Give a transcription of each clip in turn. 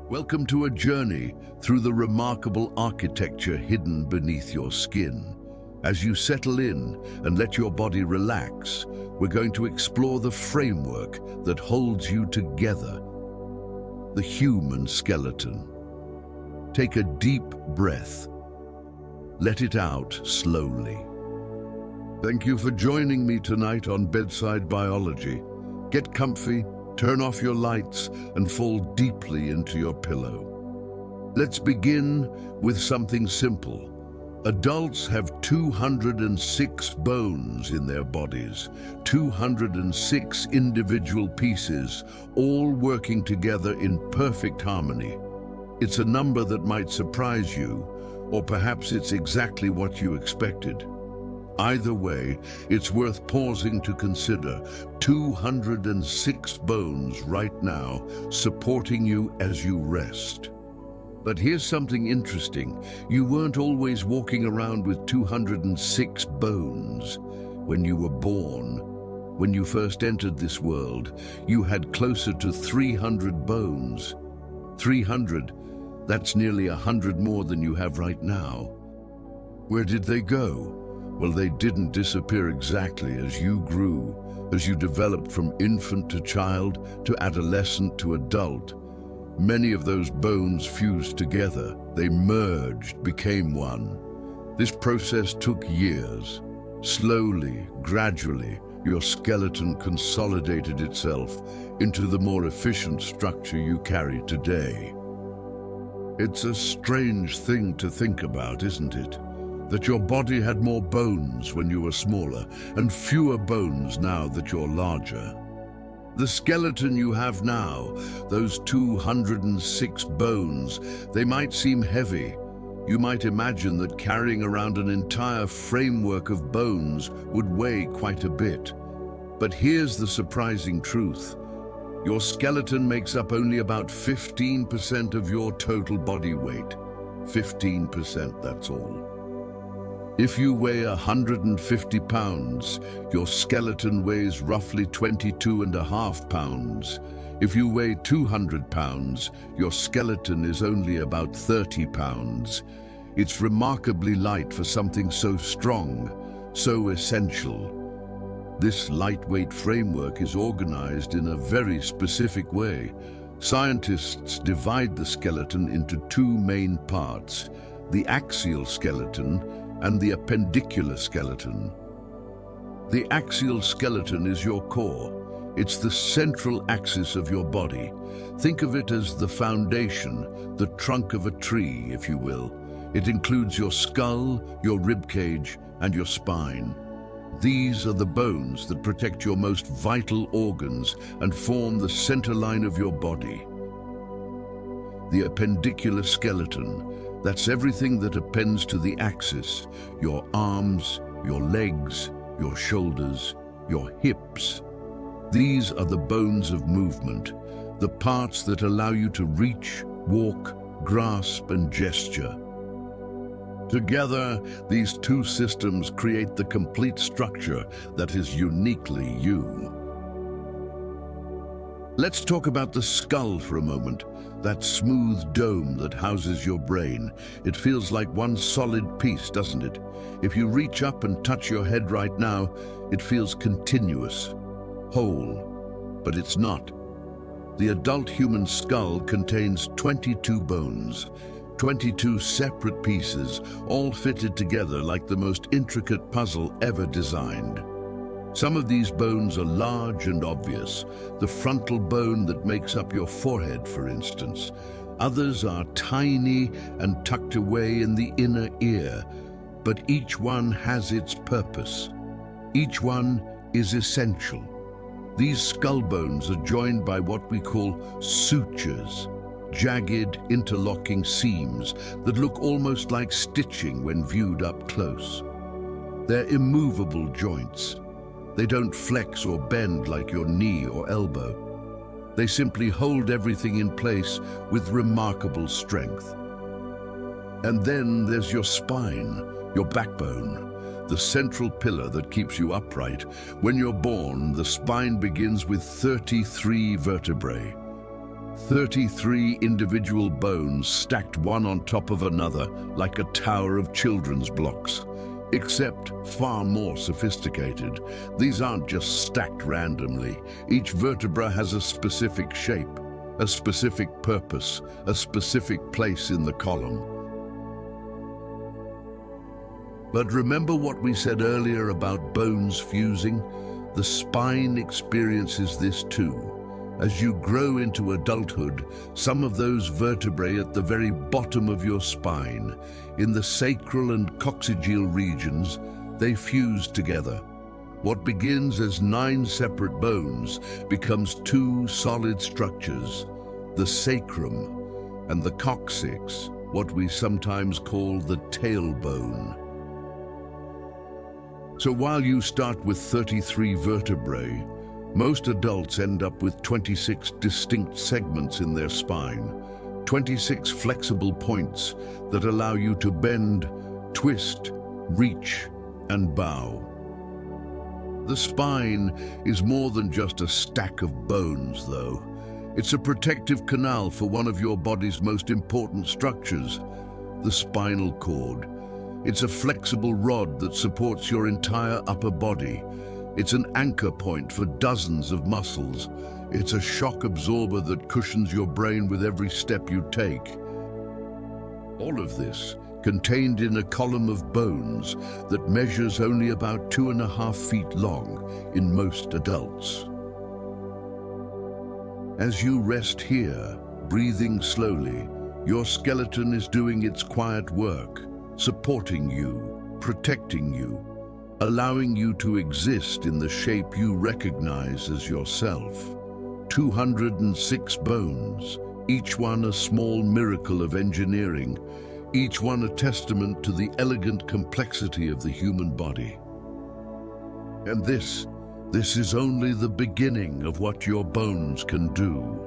Welcome to a journey through the remarkable architecture hidden beneath your skin. As you settle in and let your body relax, we're going to explore the framework that holds you together, the human skeleton. Take a deep breath. Let it out slowly. Thank you for joining me tonight on Bedside Biology. Get comfy, turn off your lights, and fall deeply into your pillow. Let's begin with something simple. Adults have 206 bones in their bodies, 206 individual pieces, all working together in perfect harmony. It's a number that might surprise you, or perhaps it's exactly what you expected. Either way, it's worth pausing to consider 206 bones right now supporting you as you rest. But here's something interesting. You weren't always walking around with 206 bones. When you were born, when you first entered this world, you had closer to 300 bones. 300, that's nearly 100 more than you have right now. Where did they go? Well, they didn't disappear exactly as you grew, as you developed from infant to child, to adolescent to adult. Many of those bones fused together. They merged, became one. This process took years. Slowly, gradually, your skeleton consolidated itself into the more efficient structure you carry today. It's a strange thing to think about, isn't it? That your body had more bones when you were smaller, and fewer bones now that you're larger. The skeleton you have now, those 206 bones, they might seem heavy. You might imagine that carrying around an entire framework of bones would weigh quite a bit. But here's the surprising truth. Your skeleton makes up only about 15% of your total body weight. 15%, that's all. If you weigh 150 pounds, your skeleton weighs roughly 22.5 pounds. If you weigh 200 pounds, your skeleton is only about 30 pounds. It's remarkably light for something so strong, so essential. This lightweight framework is organized in a very specific way. Scientists divide the skeleton into two main parts, the axial skeleton and the appendicular skeleton. The axial skeleton is your core. It's the central axis of your body. Think of it as the foundation, the trunk of a tree, if you will. It includes your skull, your rib cage, and your spine. These are the bones that protect your most vital organs and form the center line of your body. The appendicular skeleton, that's everything that appends to the axis, your arms, your legs, your shoulders, your hips. These are the bones of movement, the parts that allow you to reach, walk, grasp, and gesture. Together, these two systems create the complete structure that is uniquely you. Let's talk about the skull for a moment, that smooth dome that houses your brain. It feels like one solid piece, doesn't it? If you reach up and touch your head right now, it feels continuous, whole, but it's not. The adult human skull contains 22 bones, 22 separate pieces, all fitted together like the most intricate puzzle ever designed. Some of these bones are large and obvious, the frontal bone that makes up your forehead, for instance. Others are tiny and tucked away in the inner ear, but each one has its purpose. Each one is essential. These skull bones are joined by what we call sutures, jagged, interlocking seams that look almost like stitching when viewed up close. They're immovable joints. They don't flex or bend like your knee or elbow. They simply hold everything in place with remarkable strength. And then there's your spine, your backbone, the central pillar that keeps you upright. When you're born, the spine begins with 33 vertebrae. 33 individual bones stacked one on top of another like a tower of children's blocks, except far more sophisticated. These aren't just stacked randomly. Each vertebra has a specific shape, a specific purpose, a specific place in the column. But remember what we said earlier about bones fusing? The spine experiences this too. As you grow into adulthood, some of those vertebrae at the very bottom of your spine, in the sacral and coccygeal regions, they fuse together. What begins as 9 separate bones becomes 2 solid structures, the sacrum and the coccyx, what we sometimes call the tailbone. So while you start with 33 vertebrae, most adults end up with 26 distinct segments in their spine, 26 flexible points that allow you to bend, twist, reach, and bow. The spine is more than just a stack of bones, though. It's a protective canal for one of your body's most important structures, the spinal cord. It's a flexible rod that supports your entire upper body. It's an anchor point for dozens of muscles. It's a shock absorber that cushions your brain with every step you take. All of this contained in a column of bones that measures only about 2.5 feet long in most adults. As you rest here, breathing slowly, your skeleton is doing its quiet work, supporting you, protecting you, allowing you to exist in the shape you recognize as yourself. 206 bones, each one a small miracle of engineering, each one a testament to the elegant complexity of the human body. And this is only the beginning of what your bones can do.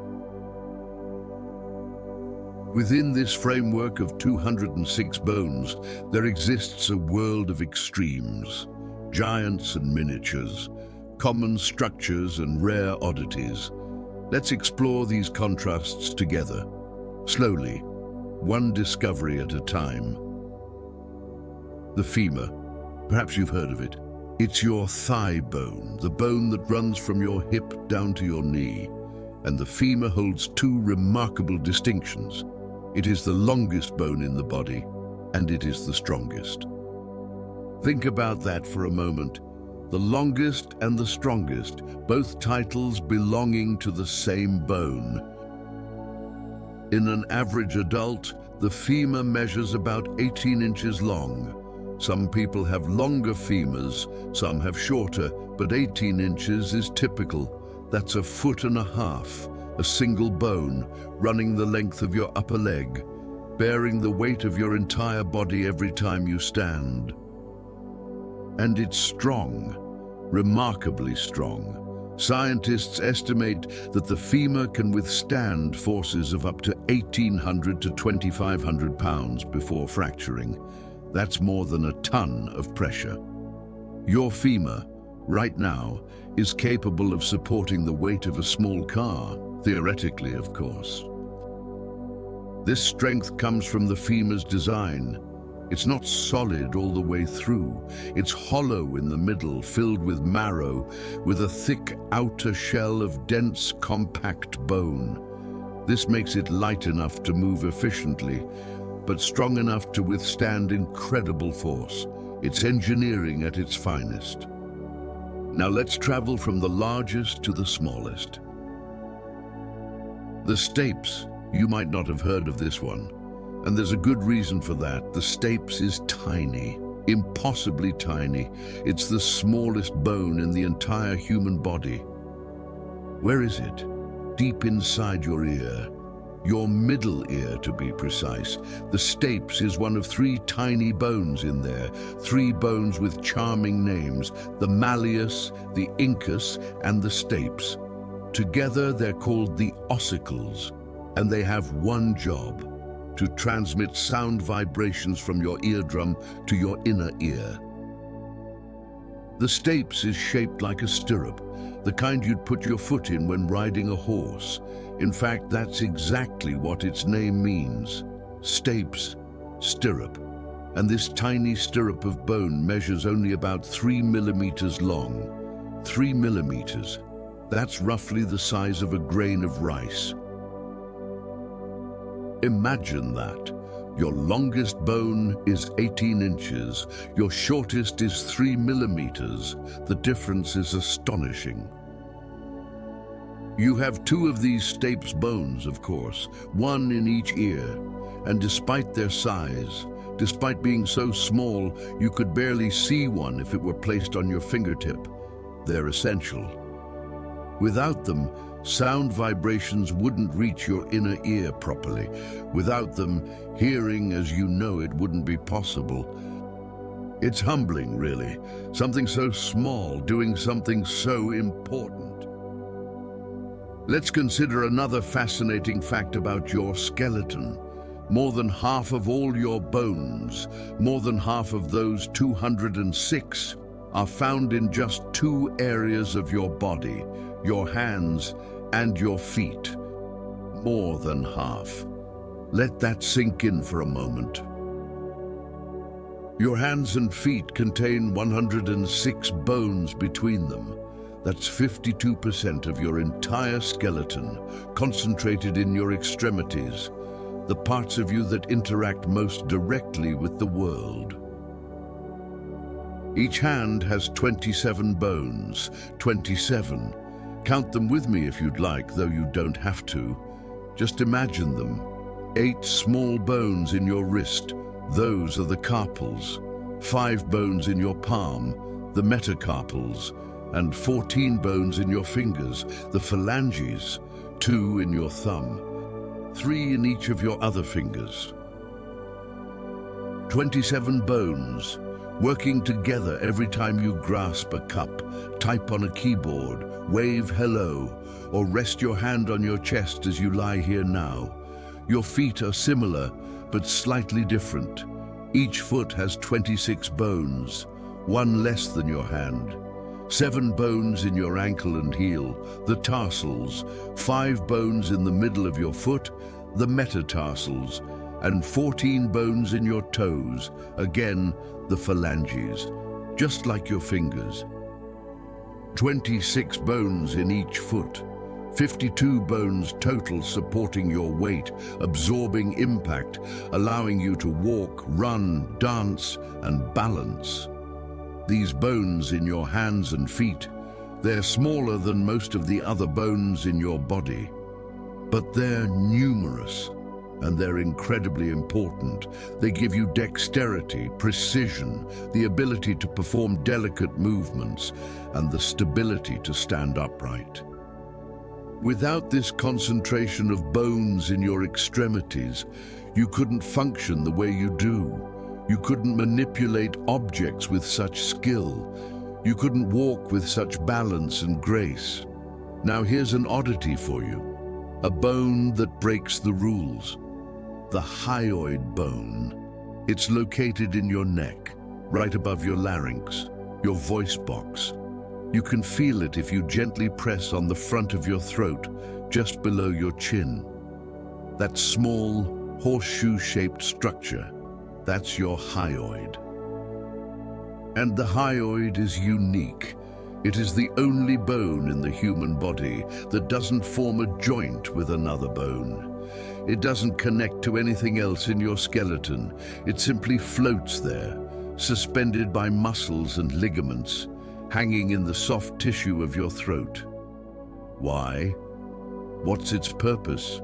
Within this framework of 206 bones, there exists a world of extremes, giants and miniatures, common structures and rare oddities. Let's explore these contrasts together, slowly, one discovery at a time. The femur. Perhaps you've heard of it. It's your thigh bone, the bone that runs from your hip down to your knee. And the femur holds 2 remarkable distinctions. It is the longest bone in the body, and it is the strongest. Think about that for a moment. The longest and the strongest, both titles belonging to the same bone. In an average adult, the femur measures about 18 inches long. Some people have longer femurs, some have shorter, but 18 inches is typical. That's 1.5 feet, a single bone, running the length of your upper leg, bearing the weight of your entire body every time you stand. And it's strong, remarkably strong. Scientists estimate that the femur can withstand forces of up to 1,800 to 2,500 pounds before fracturing. That's more than a ton of pressure. Your femur, right now, is capable of supporting the weight of a small car, theoretically, of course. This strength comes from the femur's design. It's not solid all the way through. It's hollow in the middle, filled with marrow, with a thick outer shell of dense, compact bone. This makes it light enough to move efficiently, but strong enough to withstand incredible force. It's engineering at its finest. Now let's travel from the largest to the smallest. The stapes. You might not have heard of this one. And there's a good reason for that. The stapes is tiny, impossibly tiny. It's the smallest bone in the entire human body. Where is it? Deep inside your ear. Your middle ear, to be precise. The stapes is one of 3 tiny bones in there. 3 bones with charming names: the malleus, the incus, and the stapes. Together they're called the ossicles, and they have one job: to transmit sound vibrations from your eardrum to your inner ear. The stapes is shaped like a stirrup, the kind you'd put your foot in when riding a horse. In fact, that's exactly what its name means. Stapes, stirrup. And this tiny stirrup of bone measures only about 3 millimeters long. 3 millimeters. That's roughly the size of a grain of rice. Imagine that. Your longest bone is 18 inches. Your shortest is 3 millimeters. The difference is astonishing. You have 2 of these stapes bones, of course, 1 in each ear. And despite their size, despite being so small, you could barely see one if it were placed on your fingertip. They're essential. Without them, sound vibrations wouldn't reach your inner ear properly. Without them, hearing as you know it wouldn't be possible. It's humbling, really. Something so small doing something so important. Let's consider another fascinating fact about your skeleton. More than half of all your bones, more than half of those 206, are found in just 2 areas of your body, your hands and your feet. More than half. Let that sink in for a moment. Your hands and feet contain 106 bones between them. That's 52% of your entire skeleton, concentrated in your extremities, the parts of you that interact most directly with the world. Each hand has 27 bones, 27. Count them with me if you'd like, though you don't have to. Just imagine them. 8 small bones in your wrist, those are the carpals. 5 bones in your palm, the metacarpals. And 14 bones in your fingers, the phalanges. 2 in your thumb. 3 in each of your other fingers. 27 bones, working together every time you grasp a cup, type on a keyboard, wave hello, or rest your hand on your chest as you lie here now. Your feet are similar, but slightly different. Each foot has 26 bones, 1 less than your hand. 7 bones in your ankle and heel, the tarsals, 5 bones in the middle of your foot, the metatarsals, and 14 bones in your toes, again, the phalanges, just like your fingers. 26 bones in each foot, 52 bones total supporting your weight, absorbing impact, allowing you to walk, run, dance, and balance. These bones in your hands and feet, they're smaller than most of the other bones in your body, but they're numerous, and they're incredibly important. They give you dexterity, precision, the ability to perform delicate movements, and the stability to stand upright. Without this concentration of bones in your extremities, you couldn't function the way you do. You couldn't manipulate objects with such skill. You couldn't walk with such balance and grace. Now here's an oddity for you. A bone that breaks the rules. The hyoid bone. It's located in your neck, right above your larynx, your voice box. You can feel it if you gently press on the front of your throat, just below your chin. That small, horseshoe-shaped structure, that's your hyoid. And the hyoid is unique. It is the only bone in the human body that doesn't form a joint with another bone. It doesn't connect to anything else in your skeleton. It simply floats there, suspended by muscles and ligaments, hanging in the soft tissue of your throat. Why? What's its purpose?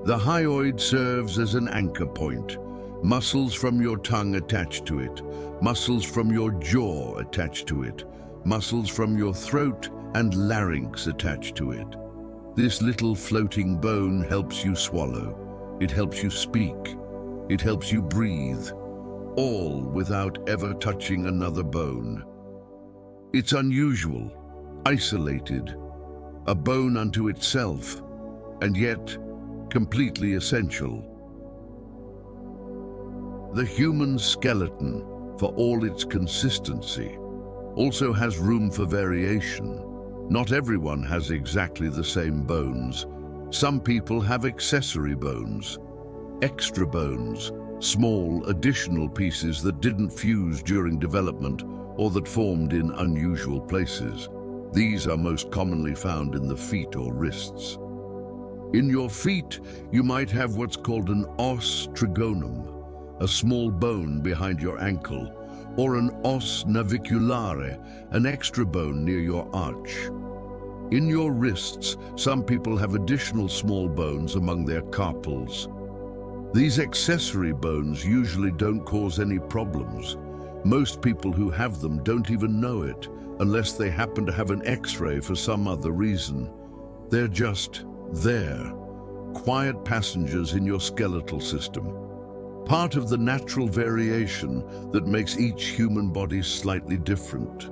The hyoid serves as an anchor point. Muscles from your tongue attached to it, muscles from your jaw attached to it, muscles from your throat and larynx attached to it. This little floating bone helps you swallow. It helps you speak. It helps you breathe, all without ever touching another bone. It's unusual, isolated, a bone unto itself, and yet completely essential. The human skeleton, for all its consistency, also has room for variation. Not everyone has exactly the same bones. Some people have accessory bones, extra bones, small additional pieces that didn't fuse during development or that formed in unusual places. These are most commonly found in the feet or wrists. In your feet, you might have what's called an os trigonum, a small bone behind your ankle, or an os naviculare, an extra bone near your arch. In your wrists, some people have additional small bones among their carpals. These accessory bones usually don't cause any problems. Most people who have them don't even know it, unless they happen to have an X-ray for some other reason. They're just there, quiet passengers in your skeletal system. Part of the natural variation that makes each human body slightly different.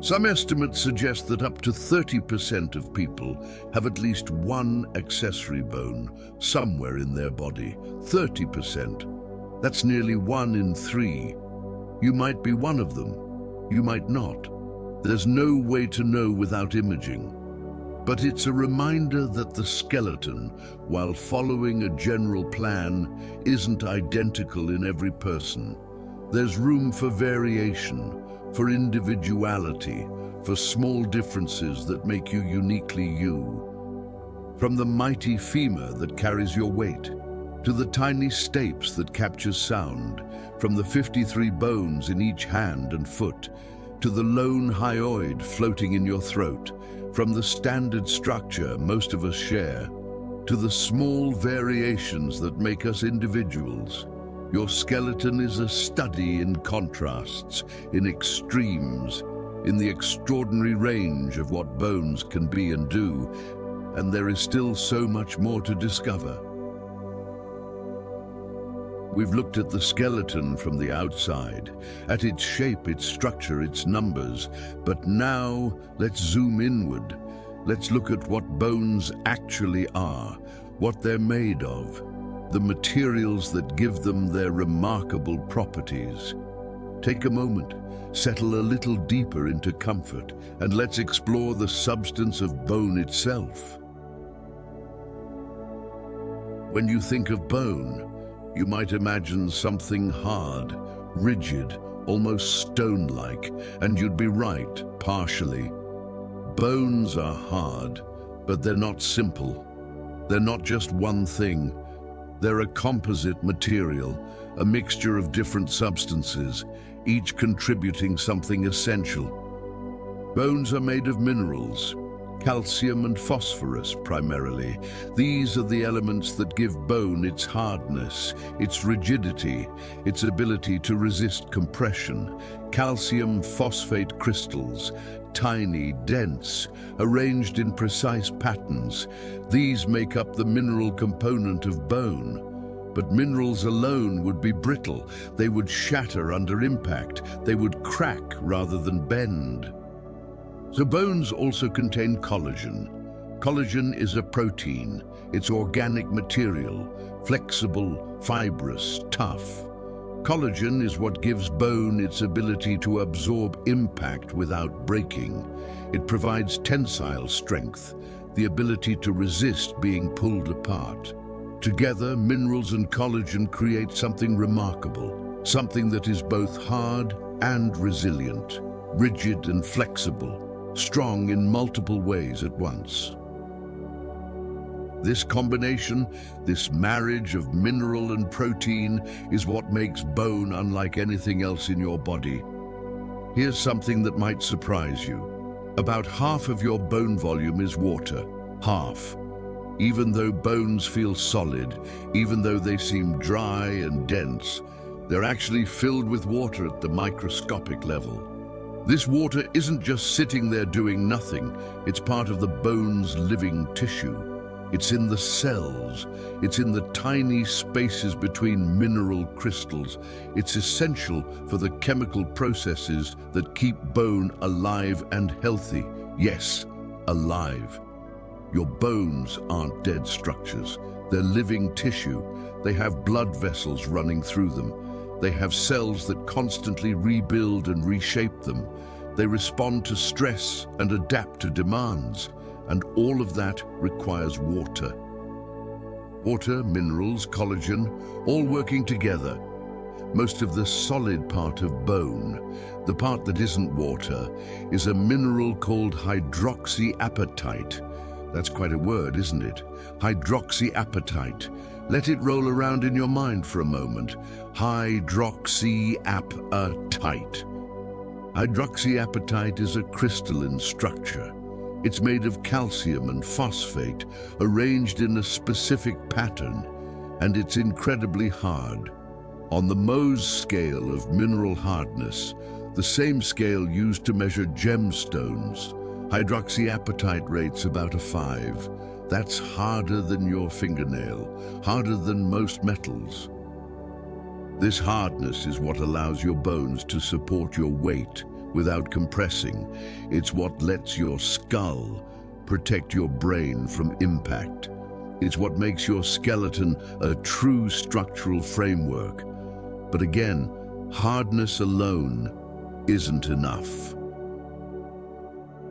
Some estimates suggest that up to 30% of people have at least one accessory bone somewhere in their body. 30%. That's nearly 1 in 3. You might be one of them. You might not. There's no way to know without imaging. But it's a reminder that the skeleton, while following a general plan, isn't identical in every person. There's room for variation, for individuality, for small differences that make you uniquely you. From the mighty femur that carries your weight, to the tiny stapes that captures sound, from the 53 bones in each hand and foot, to the lone hyoid floating in your throat, from the standard structure most of us share, to the small variations that make us individuals. Your skeleton is a study in contrasts, in extremes, in the extraordinary range of what bones can be and do, and there is still so much more to discover. We've looked at the skeleton from the outside, at its shape, its structure, its numbers, but now let's zoom inward. Let's look at what bones actually are, what they're made of, the materials that give them their remarkable properties. Take a moment, settle a little deeper into comfort, and let's explore the substance of bone itself. When you think of bone, you might imagine something hard, rigid, almost stone-like, and you'd be right, partially. Bones are hard, but they're not simple. They're not just one thing. They're a composite material, a mixture of different substances, each contributing something essential. Bones are made of minerals, calcium and phosphorus primarily. These are the elements that give bone its hardness, its rigidity, its ability to resist compression. Calcium phosphate crystals, tiny, dense, arranged in precise patterns. These make up the mineral component of bone. But minerals alone would be brittle. They would shatter under impact. They would crack rather than bend. So bones also contain collagen. Collagen is a protein. It's organic material, flexible, fibrous, tough. Collagen is what gives bone its ability to absorb impact without breaking. It provides tensile strength, the ability to resist being pulled apart. Together, minerals and collagen create something remarkable, something that is both hard and resilient, rigid and flexible, strong in multiple ways at once. This combination, this marriage of mineral and protein, is what makes bone unlike anything else in your body. Here's something that might surprise you. About half of your bone volume is water. Half. Even though bones feel solid, even though they seem dry and dense, they're actually filled with water at the microscopic level. This water isn't just sitting there doing nothing. It's part of the bone's living tissue. It's in the cells. It's in the tiny spaces between mineral crystals. It's essential for the chemical processes that keep bone alive and healthy. Yes, alive. Your bones aren't dead structures. They're living tissue. They have blood vessels running through them. They have cells that constantly rebuild and reshape them. They respond to stress and adapt to demands, and all of that requires water. Water, minerals, collagen, all working together. Most of the solid part of bone, the part that isn't water, is a mineral called hydroxyapatite. That's quite a word, isn't it? Hydroxyapatite. Let it roll around in your mind for a moment. Hydroxyapatite. Hydroxyapatite is a crystalline structure. It's made of calcium and phosphate, arranged in a specific pattern, and it's incredibly hard. On the Mohs scale of mineral hardness, the same scale used to measure gemstones, hydroxyapatite rates about a 5. That's harder than your fingernail, harder than most metals. This hardness is what allows your bones to support your weight without compressing. It's what lets your skull protect your brain from impact. It's what makes your skeleton a true structural framework. But again, hardness alone isn't enough.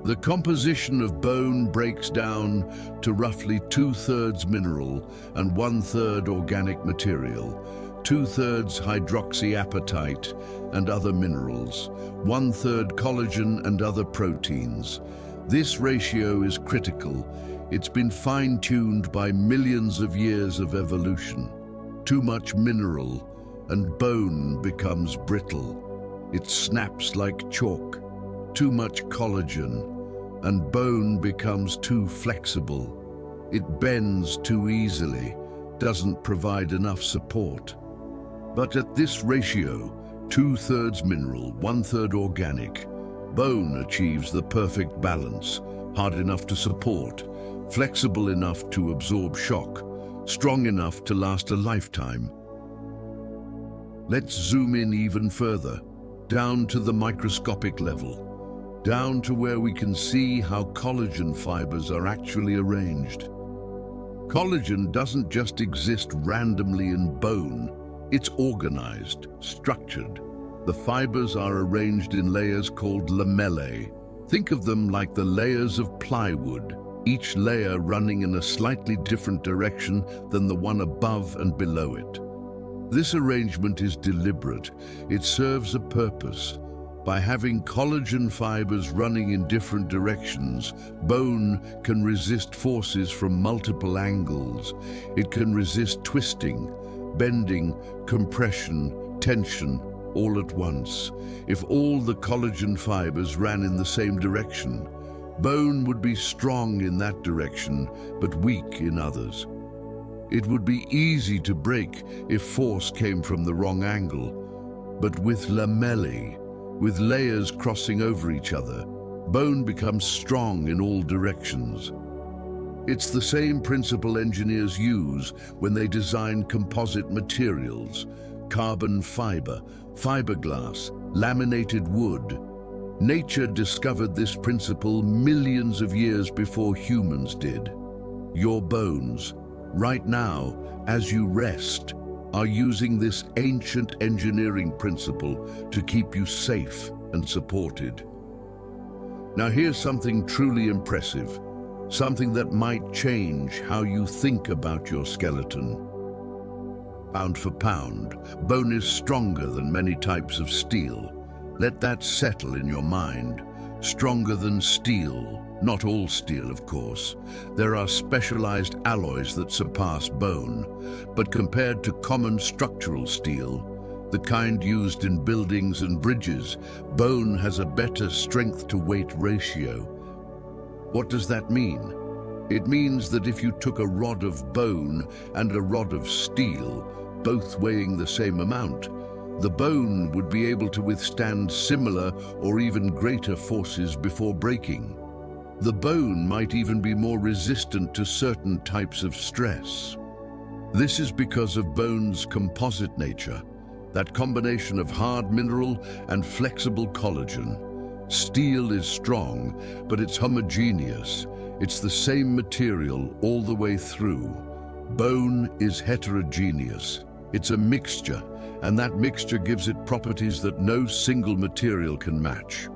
The composition of bone breaks down to roughly 2/3 mineral and 1/3 organic material, 2/3 hydroxyapatite and other minerals, 1/3 collagen and other proteins. This ratio is critical. It's been fine-tuned by millions of years of evolution. Too much mineral and bone becomes brittle. It snaps like chalk. Too much collagen and bone becomes too flexible. It bends too easily, doesn't provide enough support. But at this ratio, 2/3 mineral, 1/3 organic, bone achieves the perfect balance, hard enough to support, flexible enough to absorb shock, strong enough to last a lifetime. Let's zoom in even further, down to the microscopic level, down to where we can see how collagen fibers are actually arranged. Collagen doesn't just exist randomly in bone, it's organized, structured. The fibers are arranged in layers called lamellae. Think of them like the layers of plywood, each layer running in a slightly different direction than the one above and below it. This arrangement is deliberate. It serves a purpose. By having collagen fibers running in different directions, bone can resist forces from multiple angles. It can resist twisting, bending, compression, tension, all at once. If all the collagen fibers ran in the same direction, bone would be strong in that direction, but weak in others. It would be easy to break if force came from the wrong angle. But with lamellae, with layers crossing over each other, bone becomes strong in all directions. It's the same principle engineers use when they design composite materials, carbon fiber, fiberglass, laminated wood. Nature discovered this principle millions of years before humans did. Your bones, right now, as you rest, are using this ancient engineering principle to keep you safe and supported. Now here's something truly impressive, something that might change how you think about your skeleton. Pound for pound, bone is stronger than many types of steel. Let that settle in your mind. Stronger than steel. Not all steel, of course. There are specialized alloys that surpass bone, but compared to common structural steel, the kind used in buildings and bridges, bone has a better strength-to-weight ratio. What does that mean? It means that if you took a rod of bone and a rod of steel, both weighing the same amount, the bone would be able to withstand similar or even greater forces before breaking. The bone might even be more resistant to certain types of stress. This is because of bone's composite nature, that combination of hard mineral and flexible collagen. Steel is strong, but it's homogeneous. It's the same material all the way through. Bone is heterogeneous. It's a mixture, and that mixture gives it properties that no single material can match.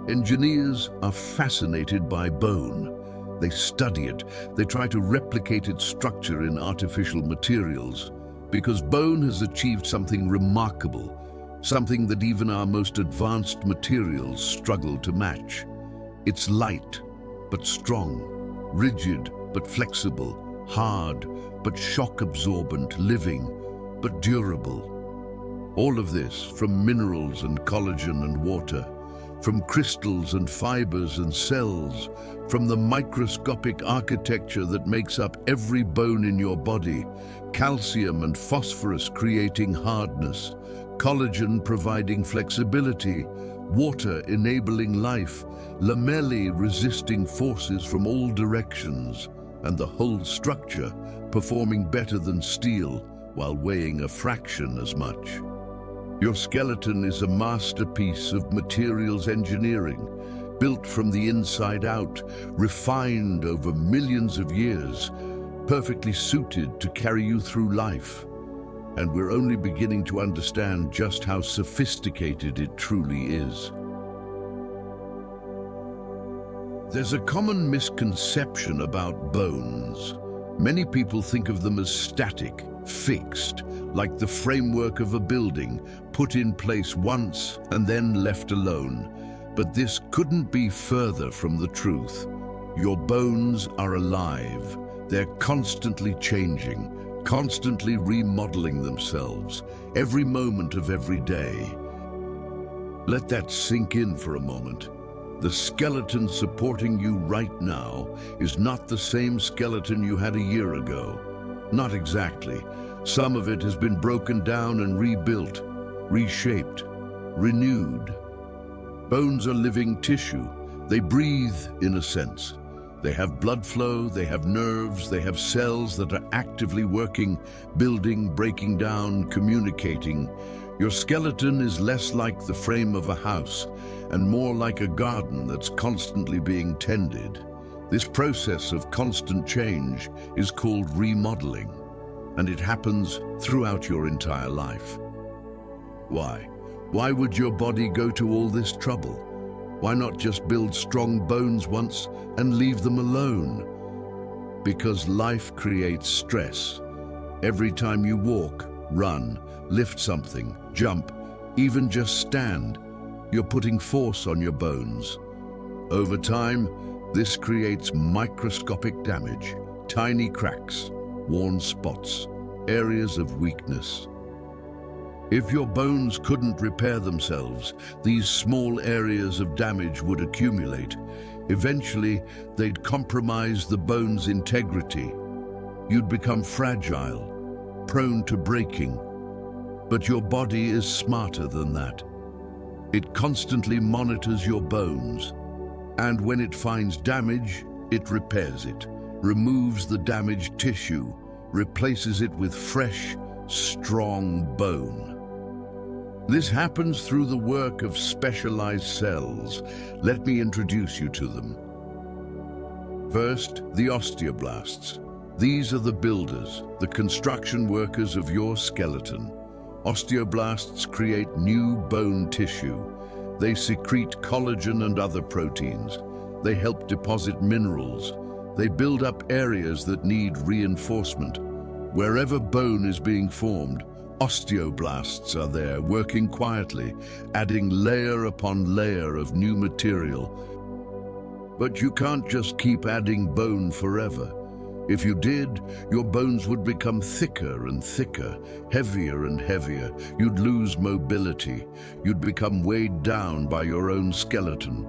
Engineers are fascinated by bone. They study it, they try to replicate its structure in artificial materials, because bone has achieved something remarkable, something that even our most advanced materials struggle to match. It's light, but strong, rigid, but flexible, hard, but shock-absorbent, living, but durable. All of this from minerals and collagen and water, from crystals and fibers and cells, from the microscopic architecture that makes up every bone in your body, calcium and phosphorus creating hardness, collagen providing flexibility, water enabling life, lamellae resisting forces from all directions, and the whole structure performing better than steel while weighing a fraction as much. Your skeleton is a masterpiece of materials engineering, built from the inside out, refined over millions of years, perfectly suited to carry you through life. And we're only beginning to understand just how sophisticated it truly is. There's a common misconception about bones. Many people think of them as static, fixed, like the framework of a building, put in place once and then left alone. But this couldn't be further from the truth. Your bones are alive. They're constantly changing, constantly remodeling themselves, every moment of every day. Let that sink in for a moment. The skeleton supporting you right now is not the same skeleton you had a year ago. Not exactly. Some of it has been broken down and rebuilt, reshaped, renewed. Bones are living tissue. They breathe, in a sense. They have blood flow, they have nerves, they have cells that are actively working, building, breaking down, communicating. Your skeleton is less like the frame of a house and more like a garden that's constantly being tended. This process of constant change is called remodeling, and it happens throughout your entire life. Why? Why would your body go to all this trouble? Why not just build strong bones once and leave them alone? Because life creates stress. Every time you walk, run, lift something, jump, even just stand, you're putting force on your bones. Over time, this creates microscopic damage, tiny cracks, worn spots, areas of weakness. If your bones couldn't repair themselves, these small areas of damage would accumulate. Eventually, they'd compromise the bone's integrity. You'd become fragile, prone to breaking. But your body is smarter than that. It constantly monitors your bones, and when it finds damage, it repairs it, removes the damaged tissue, replaces it with fresh, strong bone. This happens through the work of specialized cells. Let me introduce you to them. First, the osteoblasts. These are the builders, the construction workers of your skeleton. Osteoblasts create new bone tissue. They secrete collagen and other proteins. They help deposit minerals. They build up areas that need reinforcement. Wherever bone is being formed, osteoblasts are there, working quietly, adding layer upon layer of new material. But you can't just keep adding bone forever. If you did, your bones would become thicker and thicker, heavier and heavier. You'd lose mobility. You'd become weighed down by your own skeleton.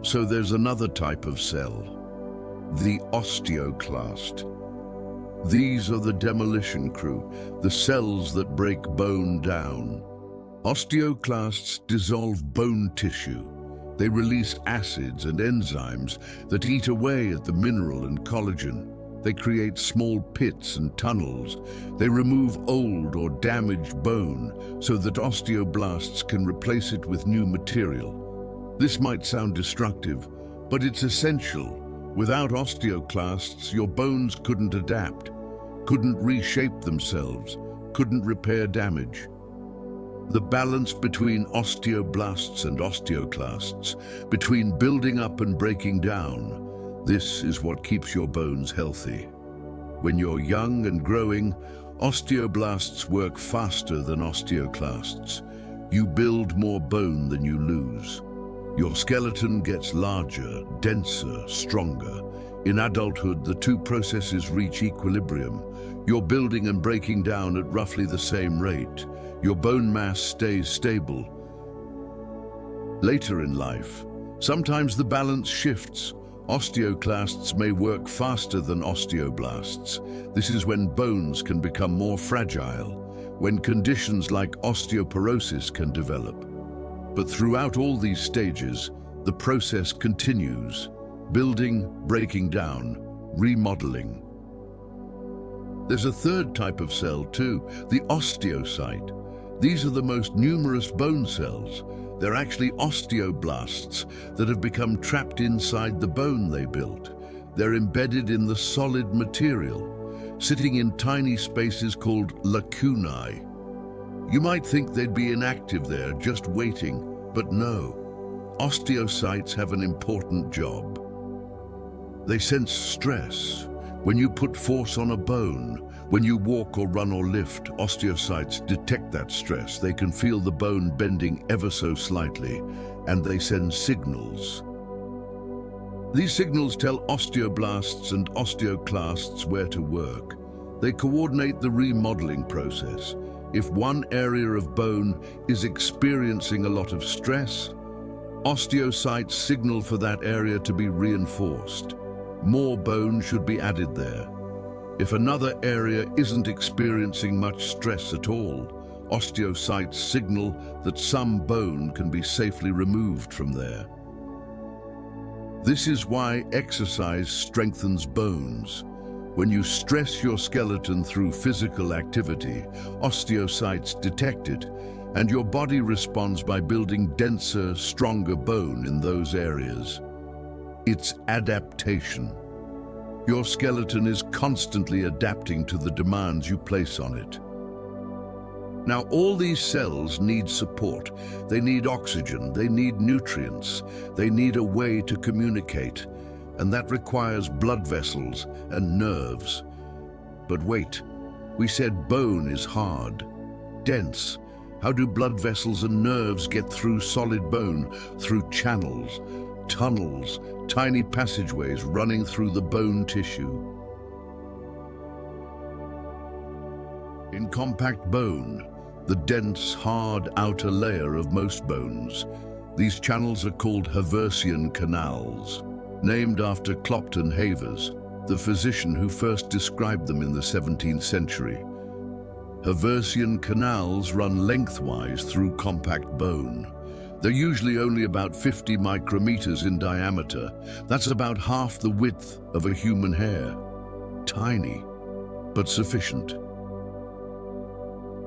So there's another type of cell, the osteoclast. These are the demolition crew, the cells that break bone down. Osteoclasts dissolve bone tissue. They release acids and enzymes that eat away at the mineral and collagen. They create small pits and tunnels. They remove old or damaged bone so that osteoblasts can replace it with new material. This might sound destructive, but it's essential. Without osteoclasts, your bones couldn't adapt, couldn't reshape themselves, couldn't repair damage. The balance between osteoblasts and osteoclasts, between building up and breaking down, this is what keeps your bones healthy. When you're young and growing, osteoblasts work faster than osteoclasts. You build more bone than you lose. Your skeleton gets larger, denser, stronger. In adulthood, the two processes reach equilibrium. You're building and breaking down at roughly the same rate. Your bone mass stays stable. Later in life, sometimes the balance shifts. Osteoclasts may work faster than osteoblasts. This is when bones can become more fragile, when conditions like osteoporosis can develop. But throughout all these stages, the process continues: building, breaking down, remodeling. There's a third type of cell too, the osteocyte. These are the most numerous bone cells. They're actually osteoblasts that have become trapped inside the bone they built. They're embedded in the solid material, sitting in tiny spaces called lacunae. You might think they'd be inactive there, just waiting, but no. Osteocytes have an important job. They sense stress. When you put force on a bone, when you walk or run or lift, osteocytes detect that stress. They can feel the bone bending ever so slightly, and they send signals. These signals tell osteoblasts and osteoclasts where to work. They coordinate the remodeling process. If one area of bone is experiencing a lot of stress, osteocytes signal for that area to be reinforced. More bone should be added there. If another area isn't experiencing much stress at all, osteocytes signal that some bone can be safely removed from there. This is why exercise strengthens bones. When you stress your skeleton through physical activity, osteocytes detect it, and your body responds by building denser, stronger bone in those areas. It's adaptation. Your skeleton is constantly adapting to the demands you place on it. Now, all these cells need support. They need oxygen, they need nutrients, they need a way to communicate, and that requires blood vessels and nerves. But wait, we said bone is hard, dense. How do blood vessels and nerves get through solid bone? Through channels, tunnels, tiny passageways running through the bone tissue. In compact bone, the dense, hard outer layer of most bones, these channels are called Haversian canals, named after Clopton Havers, the physician who first described them in the 17th century. Haversian canals run lengthwise through compact bone. They're usually only about 50 micrometers in diameter. That's about half the width of a human hair. Tiny, but sufficient.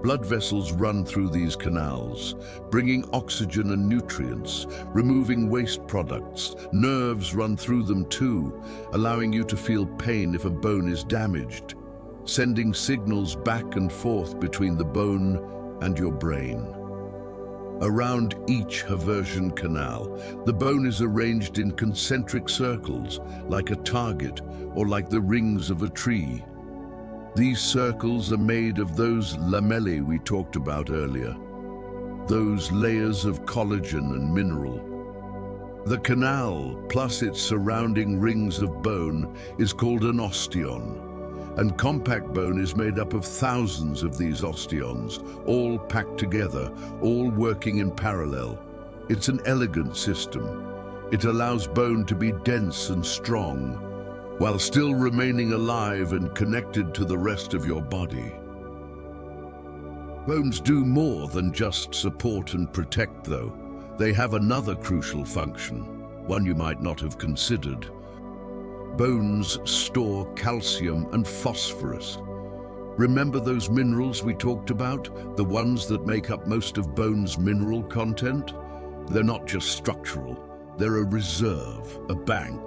Blood vessels run through these canals, bringing oxygen and nutrients, removing waste products. Nerves run through them too, allowing you to feel pain if a bone is damaged, sending signals back and forth between the bone and your brain. Around each Haversian canal, the bone is arranged in concentric circles, like a target or like the rings of a tree. These circles are made of those lamellae we talked about earlier, those layers of collagen and mineral. The canal, plus its surrounding rings of bone, is called an osteon. And compact bone is made up of thousands of these osteons, all packed together, all working in parallel. It's an elegant system. It allows bone to be dense and strong, while still remaining alive and connected to the rest of your body. Bones do more than just support and protect, though. They have another crucial function, one you might not have considered. Bones store calcium and phosphorus. Remember those minerals we talked about? The ones that make up most of bone's mineral content? They're not just structural, they're a reserve, a bank.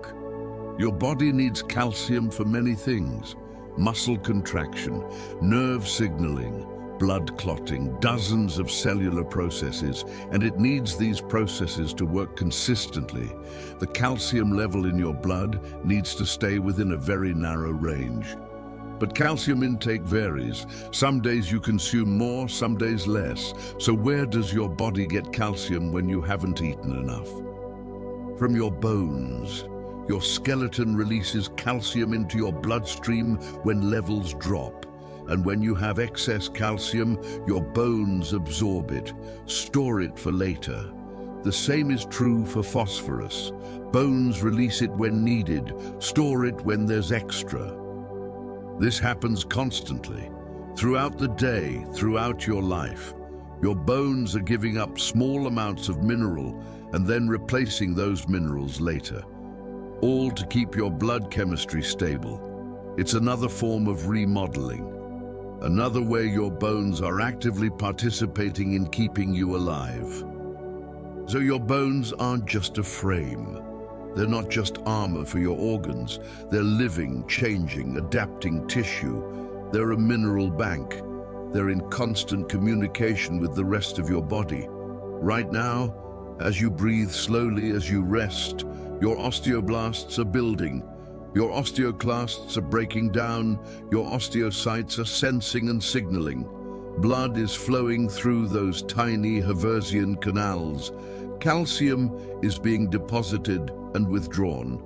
Your body needs calcium for many things: muscle contraction, nerve signaling, blood clotting, dozens of cellular processes, and it needs these processes to work consistently. The calcium level in your blood needs to stay within a very narrow range. But calcium intake varies. Some days you consume more, some days less. So where does your body get calcium when you haven't eaten enough? From your bones. Your skeleton releases calcium into your bloodstream when levels drop. And when you have excess calcium, your bones absorb it, store it for later. The same is true for phosphorus. Bones release it when needed, store it when there's extra. This happens constantly, throughout the day, throughout your life. Your bones are giving up small amounts of mineral and then replacing those minerals later, all to keep your blood chemistry stable. It's another form of remodeling. Another way your bones are actively participating in keeping you alive. So your bones aren't just a frame. They're not just armor for your organs. They're living, changing, adapting tissue. They're a mineral bank. They're in constant communication with the rest of your body. Right now, as you breathe slowly, as you rest, your osteoblasts are building. Your osteoclasts are breaking down, your osteocytes are sensing and signaling. Blood is flowing through those tiny Haversian canals. Calcium is being deposited and withdrawn.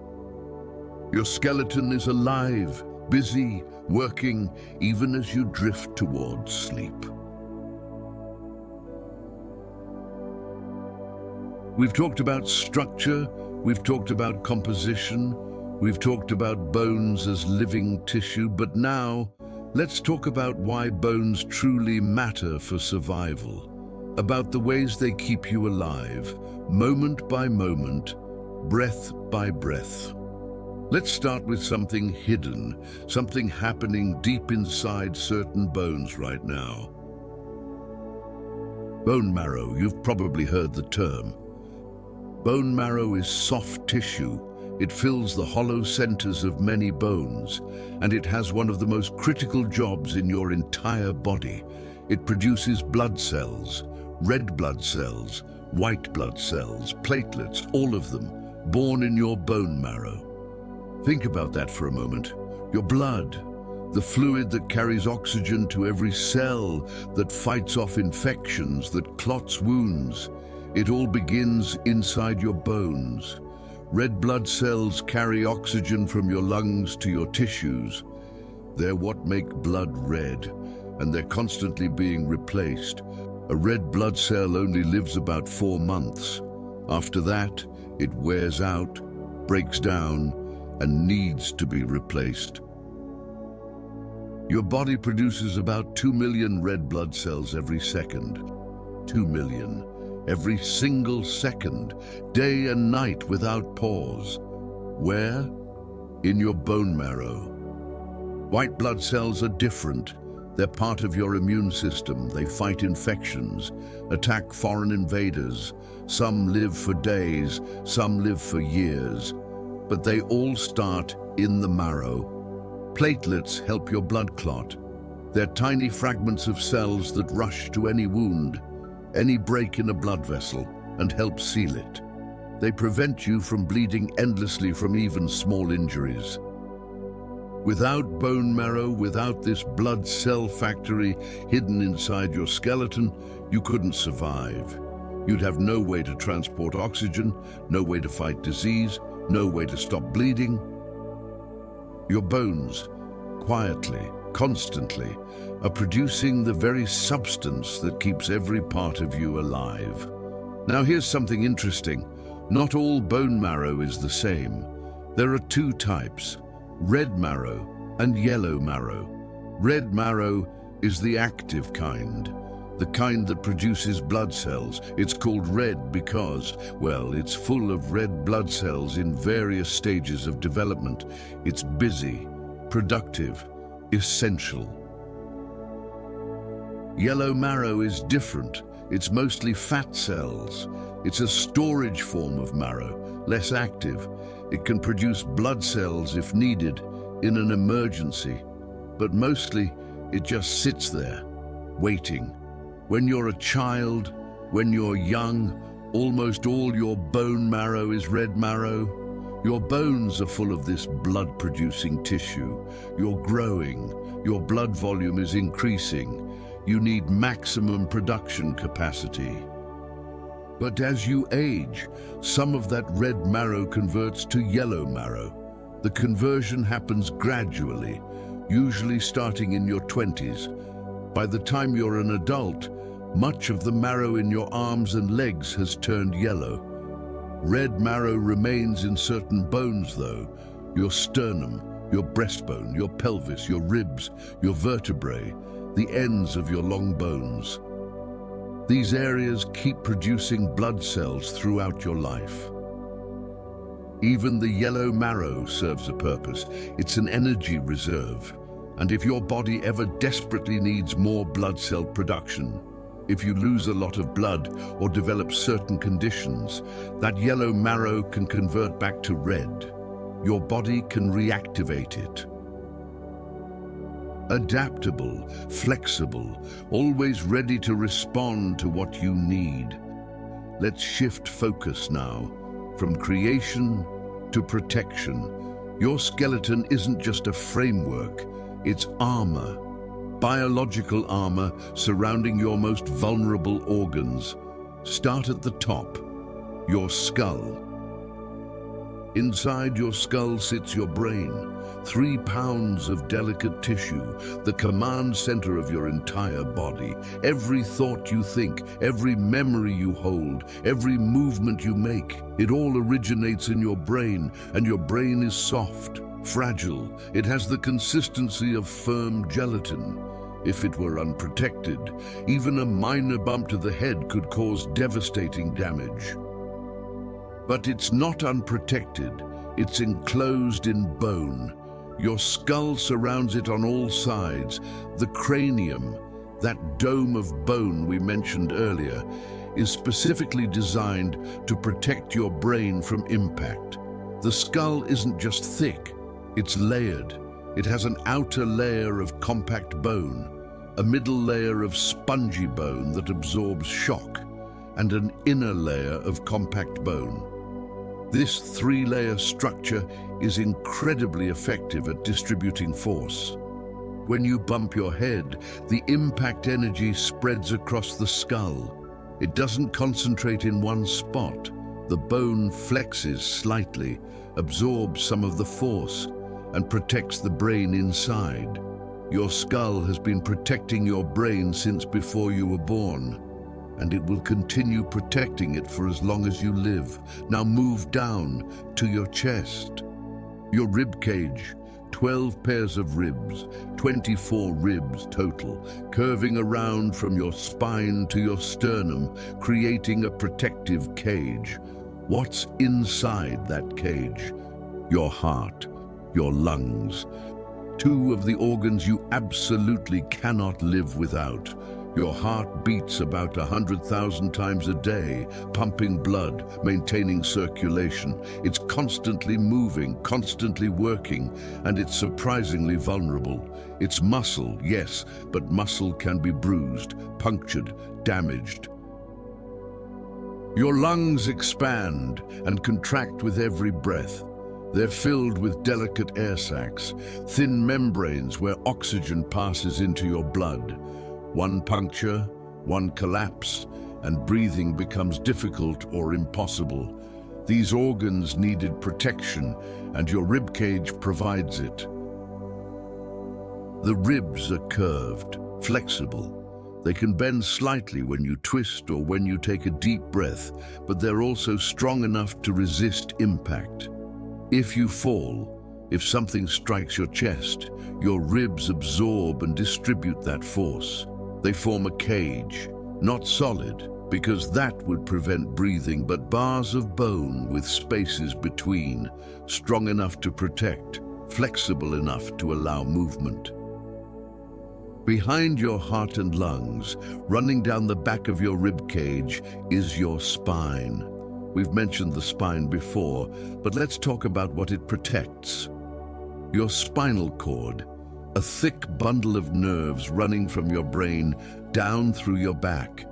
Your skeleton is alive, busy, working, even as you drift towards sleep. We've talked about structure, we've talked about composition, we've talked about bones as living tissue, but now let's talk about why bones truly matter for survival, about the ways they keep you alive, moment by moment, breath by breath. Let's start with something hidden, something happening deep inside certain bones right now. Bone marrow, you've probably heard the term. Bone marrow is soft tissue. It fills the hollow centers of many bones, and it has one of the most critical jobs in your entire body. It produces blood cells, red blood cells, white blood cells, platelets, all of them, born in your bone marrow. Think about that for a moment. Your blood, the fluid that carries oxygen to every cell, that fights off infections, that clots wounds, it all begins inside your bones. Red blood cells carry oxygen from your lungs to your tissues. They're what make blood red, and they're constantly being replaced. A red blood cell only lives about 4 months. After that, it wears out, breaks down, and needs to be replaced. Your body produces about 2 million red blood cells every second. 2 million. Every single second, day and night without pause. Where? In your bone marrow. White blood cells are different. They're part of your immune system. They fight infections, attack foreign invaders. Some live for days, some live for years. But they all start in the marrow. Platelets help your blood clot. They're tiny fragments of cells that rush to any wound, any break in a blood vessel, and help seal it. They prevent you from bleeding endlessly from even small injuries. Without bone marrow, without this blood cell factory hidden inside your skeleton, you couldn't survive. You'd have no way to transport oxygen, no way to fight disease, no way to stop bleeding. Your bones, quietly, constantly, are producing the very substance that keeps every part of you alive. Now here's something interesting. Not all bone marrow is the same. There are 2 types, red marrow and yellow marrow. Red marrow is the active kind, the kind that produces blood cells. It's called red because, well, it's full of red blood cells in various stages of development. It's busy, productive, essential. Yellow marrow is different. It's mostly fat cells. It's a storage form of marrow, less active. It can produce blood cells if needed in an emergency, but mostly it just sits there. waiting. When you're a child, when you're young, almost all your bone marrow is red marrow. Your bones are full of this blood-producing tissue. You're growing. Your blood volume is increasing. You need maximum production capacity. But as you age, some of that red marrow converts to yellow marrow. The conversion happens gradually, usually starting in your 20s. By the time you're an adult, much of the marrow in your arms and legs has turned yellow. Red marrow remains in certain bones though: your sternum, your breastbone, your pelvis, your ribs, your vertebrae, the ends of your long bones. These areas keep producing blood cells throughout your life. Even the yellow marrow serves a purpose. It's an energy reserve. And if your body ever desperately needs more blood cell production, if you lose a lot of blood or develop certain conditions, that yellow marrow can convert back to red. Your body can reactivate it. Adaptable, flexible, always ready to respond to what you need. Let's shift focus now, from creation to protection. Your skeleton isn't just a framework, it's armor. Biological armor surrounding your most vulnerable organs. Start at the top, your skull. Inside your skull sits your brain, 3 pounds of delicate tissue, the command center of your entire body. Every thought you think, every memory you hold, every movement you make, it all originates in your brain, and your brain is soft, fragile. It has the consistency of firm gelatin. If it were unprotected, even a minor bump to the head could cause devastating damage. But it's not unprotected, it's enclosed in bone. Your skull surrounds it on all sides. The cranium, that dome of bone we mentioned earlier, is specifically designed to protect your brain from impact. The skull isn't just thick, it's layered. It has an outer layer of compact bone, a middle layer of spongy bone that absorbs shock, and an inner layer of compact bone. This 3-layer structure is incredibly effective at distributing force. When you bump your head, the impact energy spreads across the skull. It doesn't concentrate in one spot. The bone flexes slightly, absorbs some of the force, and protects the brain inside. Your skull has been protecting your brain since before you were born, and it will continue protecting it for as long as you live. Now move down to your chest. Your rib cage, 12 pairs of ribs, 24 ribs total, curving around from your spine to your sternum, creating a protective cage. What's inside that cage? Your heart, your lungs, 2 of the organs you absolutely cannot live without. Your heart beats about 100,000 times a day, pumping blood, maintaining circulation. It's constantly moving, constantly working, and it's surprisingly vulnerable. It's muscle, yes, but muscle can be bruised, punctured, damaged. Your lungs expand and contract with every breath. They're filled with delicate air sacs, thin membranes where oxygen passes into your blood. One puncture, one collapse, and breathing becomes difficult or impossible. These organs needed protection, and your rib cage provides it. The ribs are curved, flexible. They can bend slightly when you twist or when you take a deep breath, but they're also strong enough to resist impact. If you fall, if something strikes your chest, your ribs absorb and distribute that force. They form a cage, not solid, because that would prevent breathing, but bars of bone with spaces between, strong enough to protect, flexible enough to allow movement. Behind your heart and lungs, running down the back of your rib cage, is your spine. We've mentioned the spine before, but let's talk about what it protects. Your spinal cord, a thick bundle of nerves running from your brain down through your back.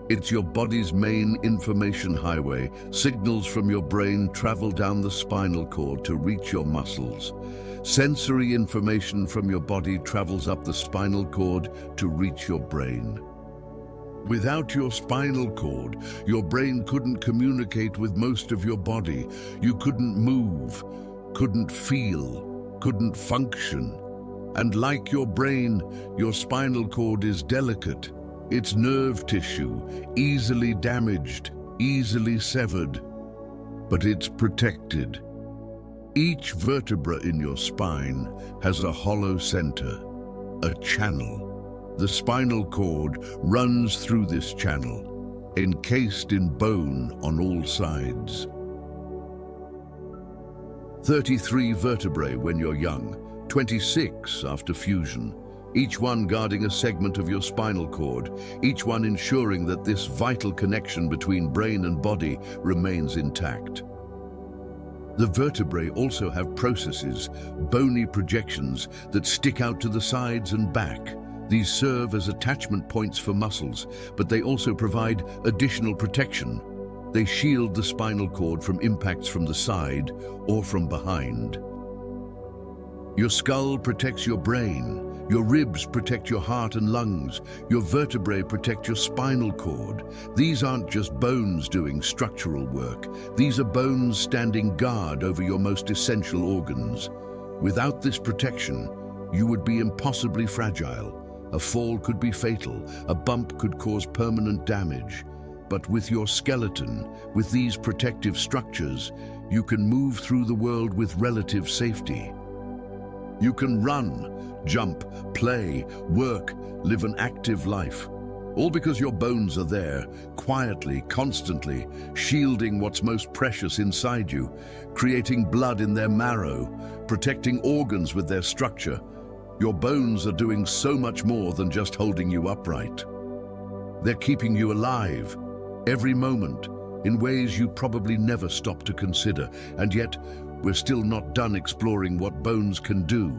It's your body's main information highway. Signals from your brain travel down the spinal cord to reach your muscles. Sensory information from your body travels up the spinal cord to reach your brain. Without your spinal cord, your brain couldn't communicate with most of your body. You couldn't move, couldn't feel, couldn't function. And like your brain, your spinal cord is delicate. It's nerve tissue, easily damaged, easily severed. But it's protected. Each vertebra in your spine has a hollow center, a channel. The spinal cord runs through this channel, encased in bone on all sides. 33 vertebrae when you're young, 26 after fusion, each one guarding a segment of your spinal cord, each one ensuring that this vital connection between brain and body remains intact. The vertebrae also have processes, bony projections that stick out to the sides and back. These serve as attachment points for muscles, but they also provide additional protection. They shield the spinal cord from impacts from the side or from behind. Your skull protects your brain. Your ribs protect your heart and lungs. Your vertebrae protect your spinal cord. These aren't just bones doing structural work. These are bones standing guard over your most essential organs. Without this protection, you would be impossibly fragile. A fall could be fatal. A bump could cause permanent damage. But with your skeleton, with these protective structures, you can move through the world with relative safety. You can run, jump, play, work, live an active life. All because your bones are there, quietly, constantly, shielding what's most precious inside you, creating blood in their marrow, protecting organs with their structure. Your bones are doing so much more than just holding you upright. They're keeping you alive, every moment, in ways you probably never stop to consider, and yet we're still not done exploring what bones can do.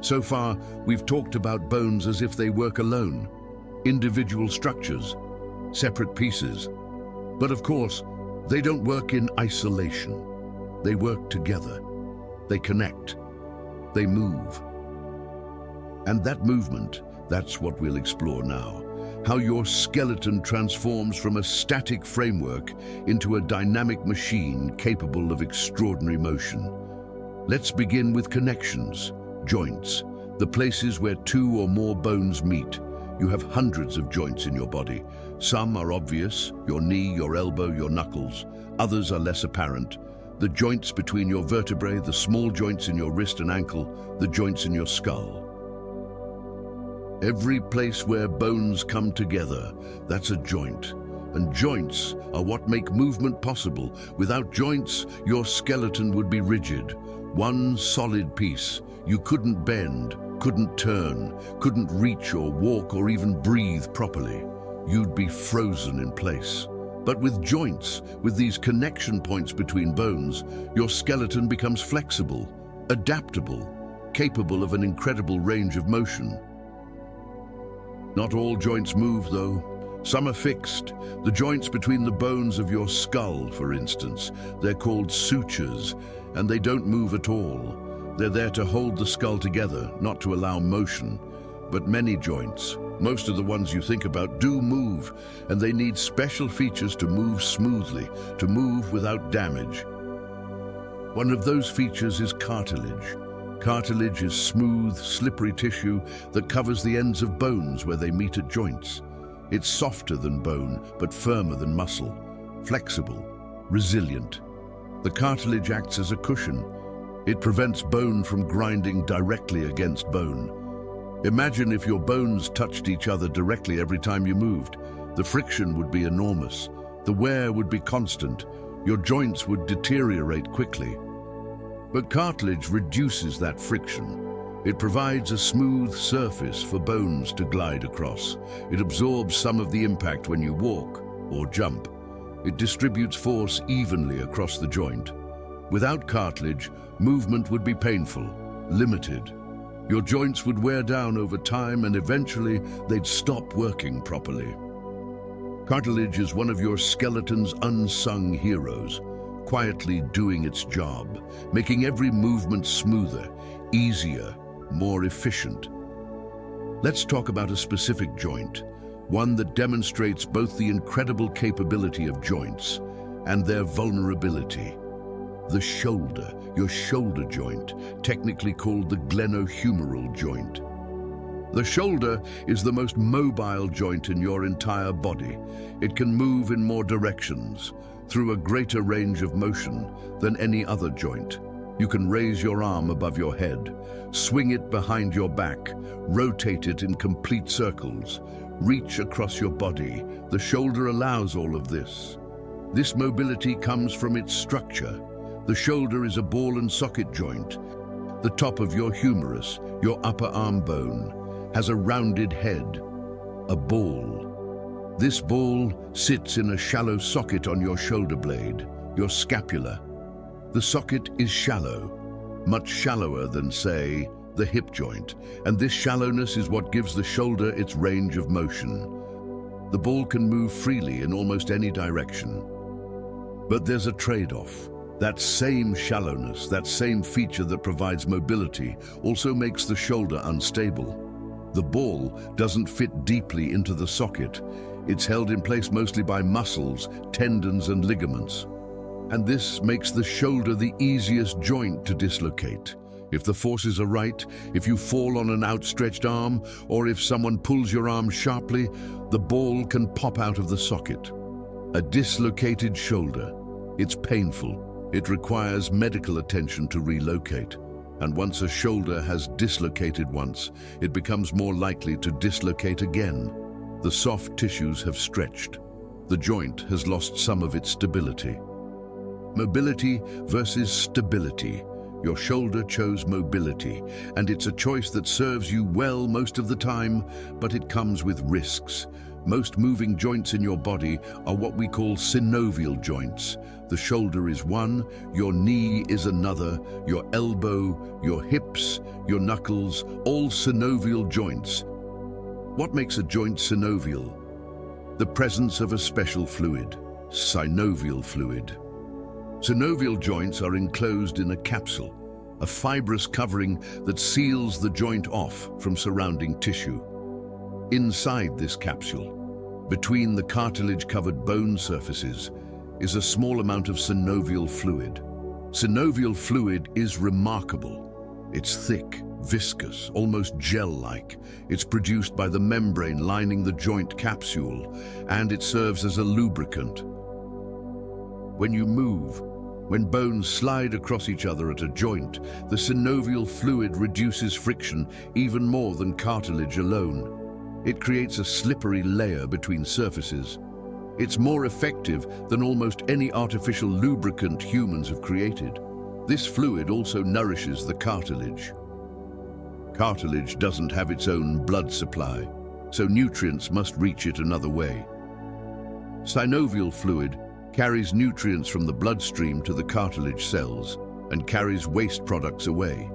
So far, we've talked about bones as if they work alone, individual structures, separate pieces. But of course, they don't work in isolation. They work together. They connect. They move. And that movement, that's what we'll explore now. How your skeleton transforms from a static framework into a dynamic machine capable of extraordinary motion. Let's begin with connections, joints, the places where two or more bones meet. You have hundreds of joints in your body. Some are obvious, your knee, your elbow, your knuckles. Others are less apparent. The joints between your vertebrae, the small joints in your wrist and ankle, the joints in your skull. Every place where bones come together, that's a joint. And joints are what make movement possible. Without joints, your skeleton would be rigid. One solid piece. You couldn't bend, couldn't turn, couldn't reach or walk or even breathe properly. You'd be frozen in place. But with joints, with these connection points between bones, your skeleton becomes flexible, adaptable, capable of an incredible range of motion. Not all joints move, though. Some are fixed. The joints between the bones of your skull, for instance, they're called sutures, and they don't move at all. They're there to hold the skull together, not to allow motion. But many joints, most of the ones you think about, do move, and they need special features to move smoothly, to move without damage. One of those features is cartilage. Cartilage is smooth, slippery tissue that covers the ends of bones where they meet at joints. It's softer than bone, but firmer than muscle, flexible, resilient. The cartilage acts as a cushion. It prevents bone from grinding directly against bone. Imagine if your bones touched each other directly every time you moved. The friction would be enormous. The wear would be constant. Your joints would deteriorate quickly. But cartilage reduces that friction. It provides a smooth surface for bones to glide across. It absorbs some of the impact when you walk or jump. It distributes force evenly across the joint. Without cartilage, movement would be painful, limited. Your joints would wear down over time and eventually they'd stop working properly. Cartilage is one of your skeleton's unsung heroes, quietly doing its job, making every movement smoother, easier, more efficient. Let's talk about a specific joint, one that demonstrates both the incredible capability of joints and their vulnerability. The shoulder, your shoulder joint, technically called the glenohumeral joint. The shoulder is the most mobile joint in your entire body. It can move in more directions, through a greater range of motion than any other joint. You can raise your arm above your head, swing it behind your back, rotate it in complete circles, reach across your body. The shoulder allows all of this. This mobility comes from its structure. The shoulder is a ball and socket joint. The top of your humerus, your upper arm bone, has a rounded head, a ball. This ball sits in a shallow socket on your shoulder blade, your scapula. The socket is shallow, much shallower than, say, the hip joint, and this shallowness is what gives the shoulder its range of motion. The ball can move freely in almost any direction. But there's a trade-off. That same shallowness, that same feature that provides mobility, also makes the shoulder unstable. The ball doesn't fit deeply into the socket. It's held in place mostly by muscles, tendons, and ligaments. And this makes the shoulder the easiest joint to dislocate. If the forces are right, if you fall on an outstretched arm, or if someone pulls your arm sharply, the ball can pop out of the socket. A dislocated shoulder. It's painful. It requires medical attention to relocate. And once a shoulder has dislocated once, it becomes more likely to dislocate again. The soft tissues have stretched. The joint has lost some of its stability. Mobility versus stability. Your shoulder chose mobility, and it's a choice that serves you well most of the time, but it comes with risks. Most moving joints in your body are what we call synovial joints. The shoulder is one, your knee is another, your elbow, your hips, your knuckles, all synovial joints. What makes a joint synovial? The presence of a special fluid, synovial fluid. Synovial joints are enclosed in a capsule, a fibrous covering that seals the joint off from surrounding tissue. Inside this capsule, between the cartilage-covered bone surfaces, is a small amount of synovial fluid. Synovial fluid is remarkable. It's thick, viscous, almost gel-like. It's produced by the membrane lining the joint capsule, and it serves as a lubricant. When you move, when bones slide across each other at a joint, the synovial fluid reduces friction even more than cartilage alone. It creates a slippery layer between surfaces. It's more effective than almost any artificial lubricant humans have created. This fluid also nourishes the cartilage. Cartilage doesn't have its own blood supply, so nutrients must reach it another way. Synovial fluid carries nutrients from the bloodstream to the cartilage cells and carries waste products away.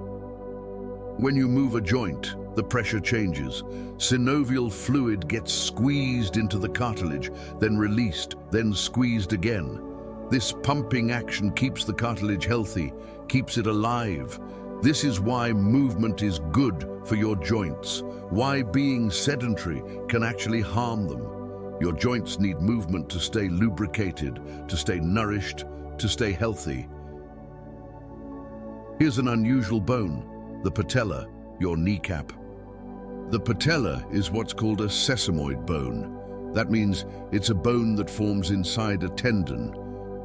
When you move a joint, the pressure changes. Synovial fluid gets squeezed into the cartilage, then released, then squeezed again. This pumping action keeps the cartilage healthy, keeps it alive. This is why movement is good for your joints, why being sedentary can actually harm them. Your joints need movement to stay lubricated, to stay nourished, to stay healthy. Here's an unusual bone, the patella, your kneecap. The patella is what's called a sesamoid bone. That means it's a bone that forms inside a tendon,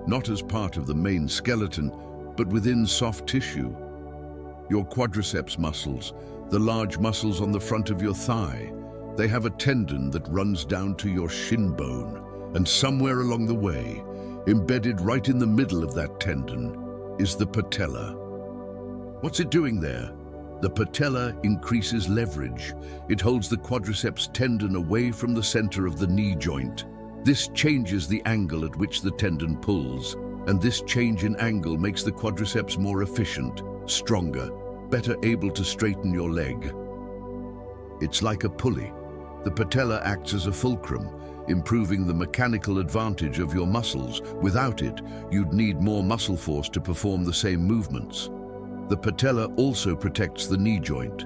not as part of the main skeleton, but within soft tissue. Your quadriceps muscles, the large muscles on the front of your thigh, they have a tendon that runs down to your shin bone, and somewhere along the way, embedded right in the middle of that tendon, is the patella. What's it doing there? The patella increases leverage. It holds the quadriceps tendon away from the center of the knee joint. This changes the angle at which the tendon pulls, and this change in angle makes the quadriceps more efficient, stronger. better able to straighten your leg. It's like a pulley. The patella acts as a fulcrum, improving the mechanical advantage of your muscles. Without it, you'd need more muscle force to perform the same movements. The patella also protects the knee joint.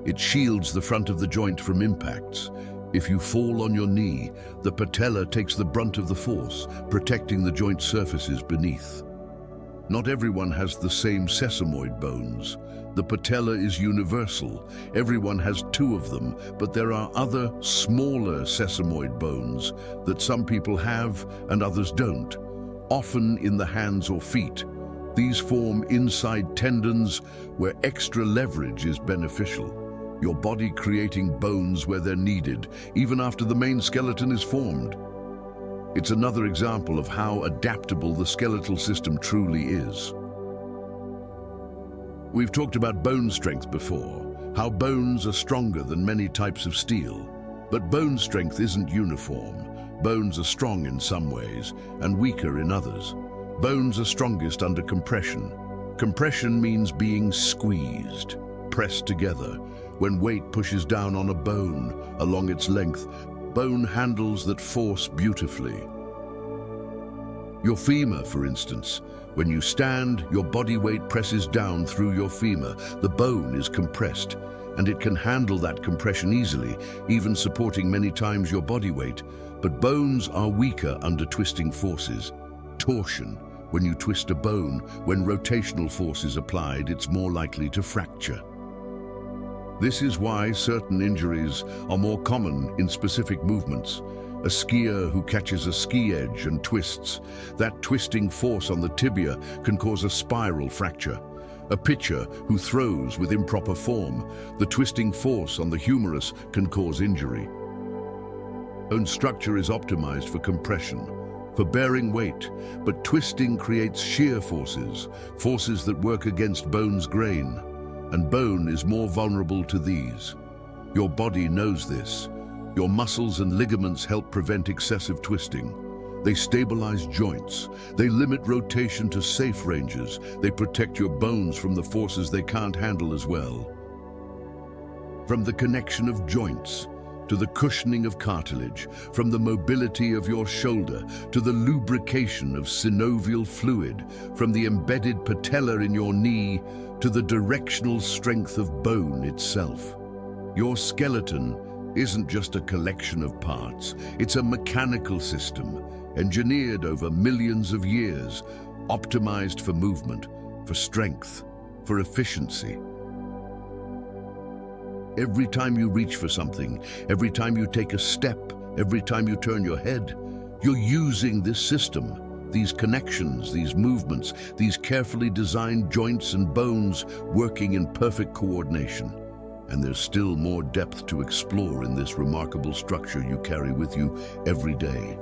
It shields the front of the joint from impacts. If you fall on your knee, the patella takes the brunt of the force, protecting the joint surfaces beneath. Not everyone has the same sesamoid bones. The patella is universal. Everyone has two of them, but there are other, smaller sesamoid bones that some people have and others don't, often in the hands or feet. These form inside tendons where extra leverage is beneficial. Your body creating bones where they're needed, even after the main skeleton is formed. It's another example of how adaptable the skeletal system truly is. We've talked about bone strength before, how bones are stronger than many types of steel. But bone strength isn't uniform. Bones are strong in some ways and weaker in others. Bones are strongest under compression. Compression means being squeezed, pressed together. When weight pushes down on a bone along its length, bone handles that force beautifully. Your femur, for instance. When you stand, your body weight presses down through your femur. The bone is compressed, and it can handle that compression easily, even supporting many times your body weight. But bones are weaker under twisting forces. Torsion. When you twist a bone, when rotational force is applied, it's more likely to fracture. This is why certain injuries are more common in specific movements. A skier who catches a ski edge and twists, that twisting force on the tibia can cause a spiral fracture. A pitcher who throws with improper form, the twisting force on the humerus can cause injury. Bone structure is optimized for compression, for bearing weight, but twisting creates shear forces, forces that work against bone's grain. And bone is more vulnerable to these. Your body knows this. Your muscles and ligaments help prevent excessive twisting. They stabilize joints. They limit rotation to safe ranges. They protect your bones from the forces they can't handle as well. From the connection of joints, to the cushioning of cartilage, from the mobility of your shoulder, to the lubrication of synovial fluid, from the embedded patella in your knee, to the directional strength of bone itself. Your skeleton isn't just a collection of parts, it's a mechanical system, engineered over millions of years, optimized for movement, for strength, for efficiency. Every time you reach for something, every time you take a step, every time you turn your head, you're using this system. These connections, these movements, these carefully designed joints and bones working in perfect coordination. And there's still more depth to explore in this remarkable structure you carry with you every day.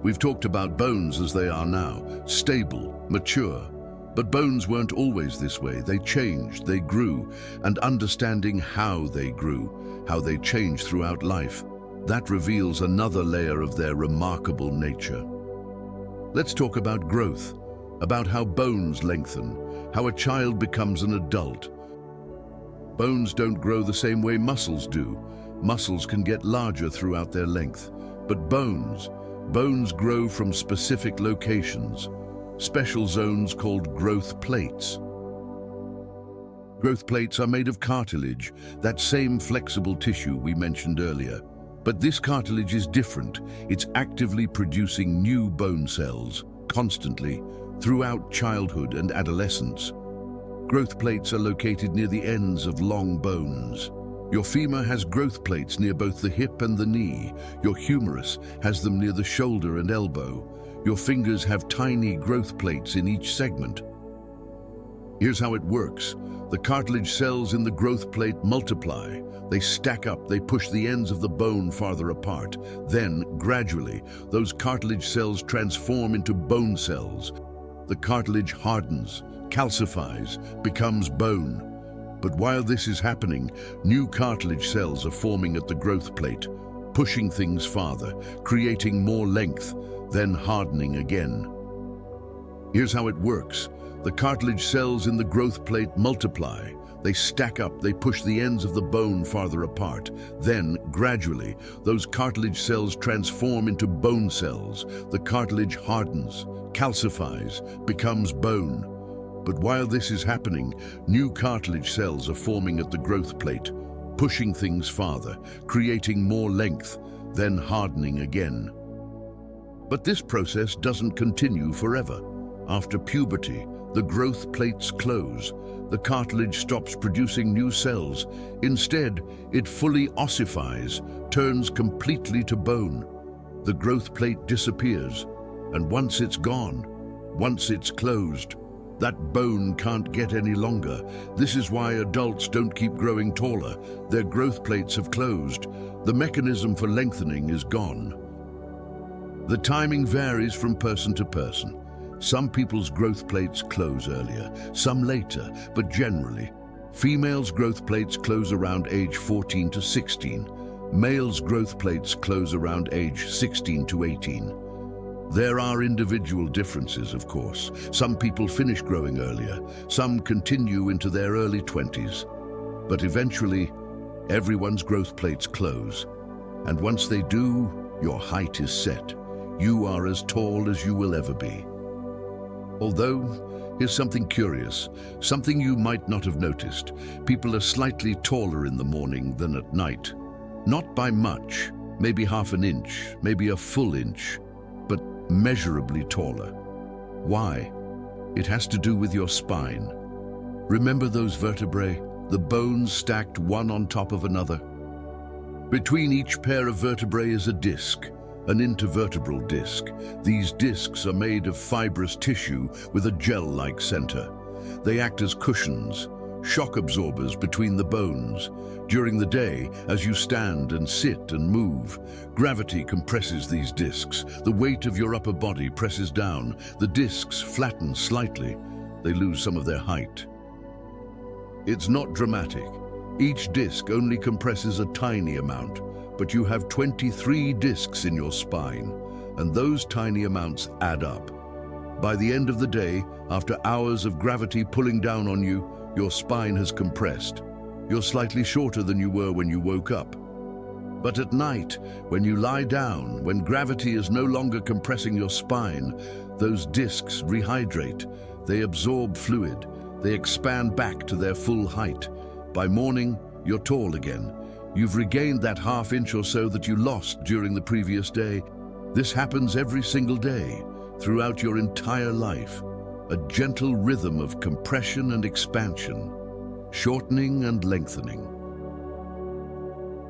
We've talked about bones as they are now, stable, mature. But bones weren't always this way. They changed, they grew, and understanding how they grew, how they changed throughout life, that reveals another layer of their remarkable nature. Let's talk about growth, about how bones lengthen, how a child becomes an adult. Bones don't grow the same way muscles do. Muscles can get larger throughout their length, but bones grow from specific locations, special zones called growth plates. Growth plates are made of cartilage, that same flexible tissue we mentioned earlier. But this cartilage is different. It's actively producing new bone cells, constantly, throughout childhood and adolescence. Growth plates are located near the ends of long bones. Your femur has growth plates near both the hip and the knee. Your humerus has them near the shoulder and elbow. Your fingers have tiny growth plates in each segment. Here's how it works. The cartilage cells in the growth plate multiply. They stack up, they push the ends of the bone farther apart. Then, gradually, those cartilage cells transform into bone cells. The cartilage hardens, calcifies, becomes bone. But while this is happening, new cartilage cells are forming at the growth plate, pushing things farther, creating more length, then hardening again. Here's how it works. The cartilage cells in the growth plate multiply. They stack up, they push the ends of the bone farther apart. Then, gradually, those cartilage cells transform into bone cells. The cartilage hardens, calcifies, becomes bone. But while this is happening, new cartilage cells are forming at the growth plate, pushing things farther, creating more length, then hardening again. But this process doesn't continue forever. After puberty, the growth plates close. The cartilage stops producing new cells. Instead, it fully ossifies, turns completely to bone. The growth plate disappears, and once it's gone, once it's closed, that bone can't get any longer. This is why adults don't keep growing taller. Their growth plates have closed. The mechanism for lengthening is gone. The timing varies from person to person. Some people's growth plates close earlier, some later, but generally, females' growth plates close around age 14 to 16. Males' growth plates close around age 16 to 18. There are individual differences, of course. Some people finish growing earlier, some continue into their early 20s. But eventually, everyone's growth plates close. And once they do, your height is set. You are as tall as you will ever be. Although, here's something curious, something you might not have noticed. People are slightly taller in the morning than at night. Not by much, maybe half an inch, maybe a full inch, but measurably taller. Why? It has to do with your spine. Remember those vertebrae, the bones stacked one on top of another? Between each pair of vertebrae is a disc, an intervertebral disc. These discs are made of fibrous tissue with a gel-like center. They act as cushions, shock absorbers between the bones. During the day, as you stand and sit and move, gravity compresses these discs. The weight of your upper body presses down. The discs flatten slightly. They lose some of their height. It's not dramatic. Each disc only compresses a tiny amount, but you have 23 discs in your spine, and those tiny amounts add up. By the end of the day, after hours of gravity pulling down on you, your spine has compressed. You're slightly shorter than you were when you woke up. But at night, when you lie down, when gravity is no longer compressing your spine, those discs rehydrate. They absorb fluid. They expand back to their full height. By morning, you're tall again. You've regained that half inch or so that you lost during the previous day. This happens every single day, throughout your entire life. A gentle rhythm of compression and expansion, shortening and lengthening.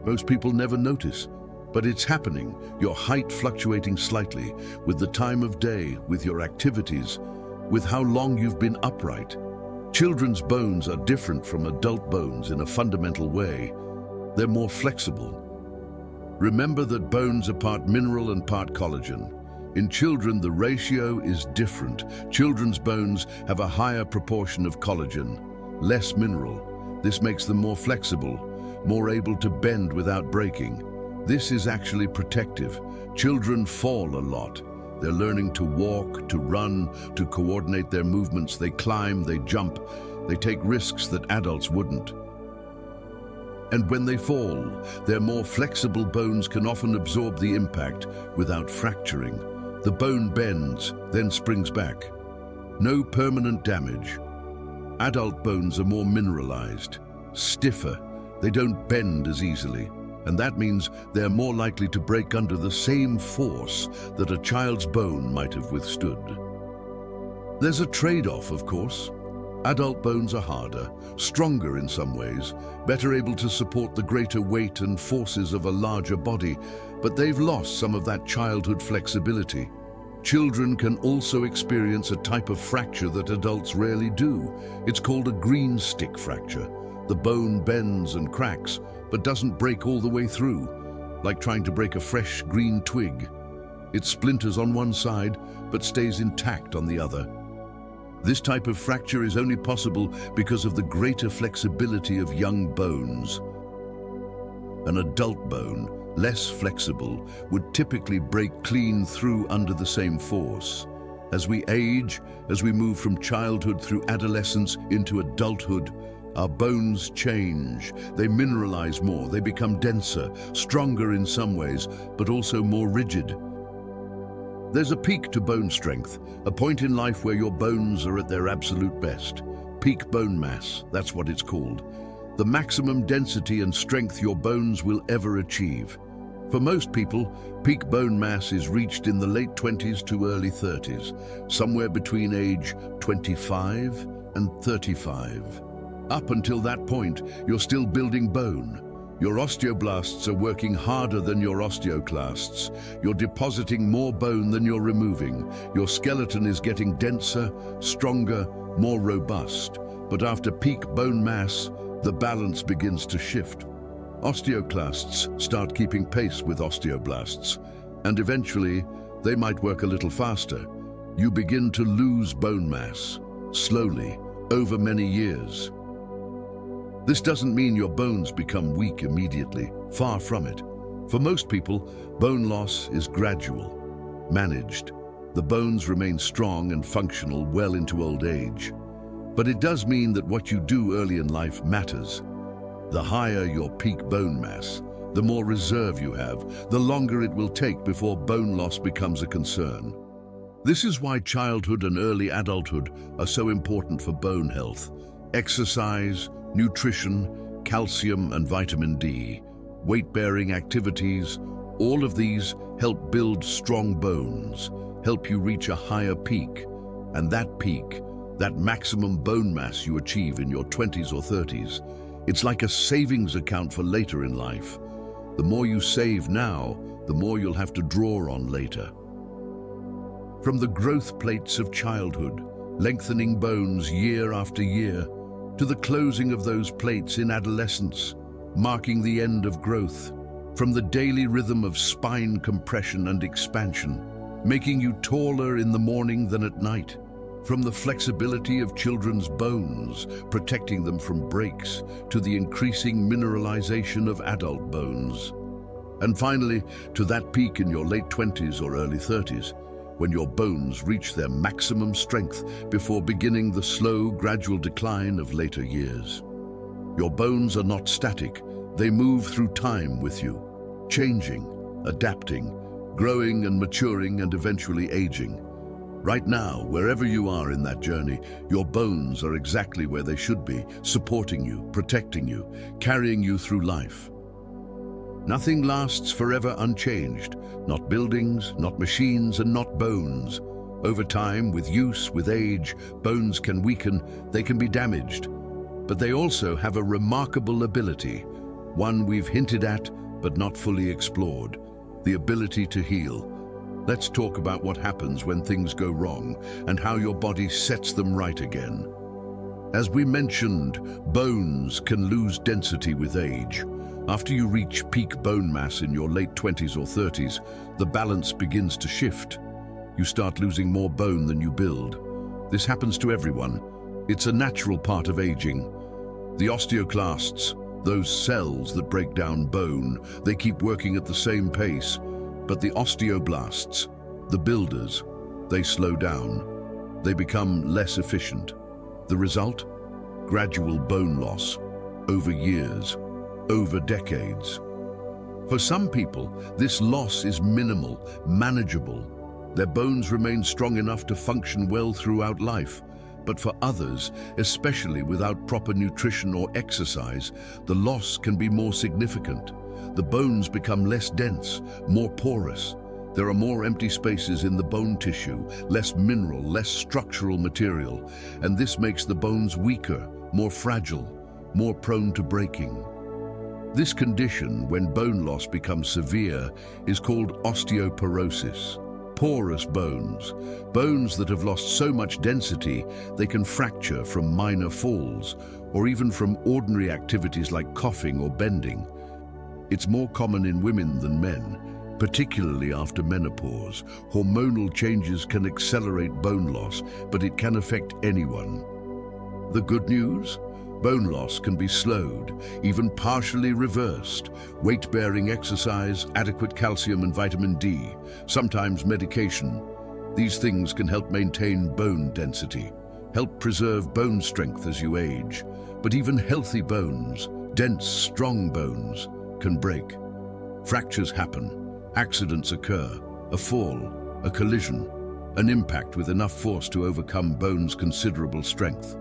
Most people never notice, but it's happening. Your height fluctuating slightly with the time of day, with your activities, with how long you've been upright. Children's bones are different from adult bones in a fundamental way. They're more flexible. Remember that bones are part mineral and part collagen. In children, the ratio is different. Children's bones have a higher proportion of collagen, less mineral. This makes them more flexible, more able to bend without breaking. This is actually protective. Children fall a lot. They're learning to walk, to run, to coordinate their movements. They climb, they jump, they take risks that adults wouldn't. And when they fall, their more flexible bones can often absorb the impact without fracturing. The bone bends, then springs back. No permanent damage. Adult bones are more mineralized, stiffer. They don't bend as easily, and that means they're more likely to break under the same force that a child's bone might have withstood. There's a trade-off, of course. Adult bones are harder, stronger in some ways, better able to support the greater weight and forces of a larger body, but they've lost some of that childhood flexibility. Children can also experience a type of fracture that adults rarely do. It's called a green stick fracture. The bone bends and cracks, but doesn't break all the way through, like trying to break a fresh green twig. It splinters on one side, but stays intact on the other. This type of fracture is only possible because of the greater flexibility of young bones. An adult bone, less flexible, would typically break clean through under the same force. As we age, as we move from childhood through adolescence into adulthood, our bones change. They mineralize more, they become denser, stronger in some ways, but also more rigid. There's a peak to bone strength, a point in life where your bones are at their absolute best. Peak bone mass, that's what it's called. The maximum density and strength your bones will ever achieve. For most people, peak bone mass is reached in the late 20s to early 30s, somewhere between age 25 and 35. Up until that point, you're still building bone. Your osteoblasts are working harder than your osteoclasts. You're depositing more bone than you're removing. Your skeleton is getting denser, stronger, more robust. But after peak bone mass, the balance begins to shift. Osteoclasts start keeping pace with osteoblasts, and eventually, they might work a little faster. You begin to lose bone mass, slowly, over many years. This doesn't mean your bones become weak immediately, far from it. For most people, bone loss is gradual, managed. The bones remain strong and functional well into old age. But it does mean that what you do early in life matters. The higher your peak bone mass, the more reserve you have, the longer it will take before bone loss becomes a concern. This is why childhood and early adulthood are so important for bone health. Exercise, nutrition, calcium and vitamin D, weight-bearing activities, all of these help build strong bones, help you reach a higher peak. And that peak, that maximum bone mass you achieve in your 20s or 30s, it's like a savings account for later in life. The more you save now, the more you'll have to draw on later. From the growth plates of childhood, lengthening bones year after year, to the closing of those plates in adolescence, marking the end of growth, from the daily rhythm of spine compression and expansion, making you taller in the morning than at night, from the flexibility of children's bones, protecting them from breaks, to the increasing mineralization of adult bones. And finally, to that peak in your late 20s or early 30s, when your bones reach their maximum strength before beginning the slow, gradual decline of later years. Your bones are not static. They move through time with you, changing, adapting, growing and maturing and eventually aging. Right now, wherever you are in that journey, your bones are exactly where they should be, supporting you, protecting you, carrying you through life. Nothing lasts forever unchanged, not buildings, not machines, and not bones. Over time, with use, with age, bones can weaken, they can be damaged. But they also have a remarkable ability, one we've hinted at but not fully explored, the ability to heal. Let's talk about what happens when things go wrong and how your body sets them right again. As we mentioned, bones can lose density with age. After you reach peak bone mass in your late 20s or 30s, the balance begins to shift. You start losing more bone than you build. This happens to everyone. It's a natural part of aging. The osteoclasts, those cells that break down bone, they keep working at the same pace. But the osteoblasts, the builders, they slow down. They become less efficient. The result? Gradual bone loss, over years, over decades. For some people, this loss is minimal, manageable. Their bones remain strong enough to function well throughout life. But for others, especially without proper nutrition or exercise, the loss can be more significant. The bones become less dense, more porous. There are more empty spaces in the bone tissue, less mineral, less structural material, and this makes the bones weaker, more fragile, more prone to breaking. This condition, when bone loss becomes severe, is called osteoporosis. Porous bones, bones that have lost so much density they can fracture from minor falls or even from ordinary activities like coughing or bending. It's more common in women than men, particularly after menopause. Hormonal changes can accelerate bone loss, but it can affect anyone. The good news? Bone loss can be slowed, even partially reversed. Weight-bearing exercise, adequate calcium and vitamin D, sometimes medication. These things can help maintain bone density, help preserve bone strength as you age. But even healthy bones, dense, strong bones, can break. Fractures happen, accidents occur, a fall, a collision, an impact with enough force to overcome bone's considerable strength.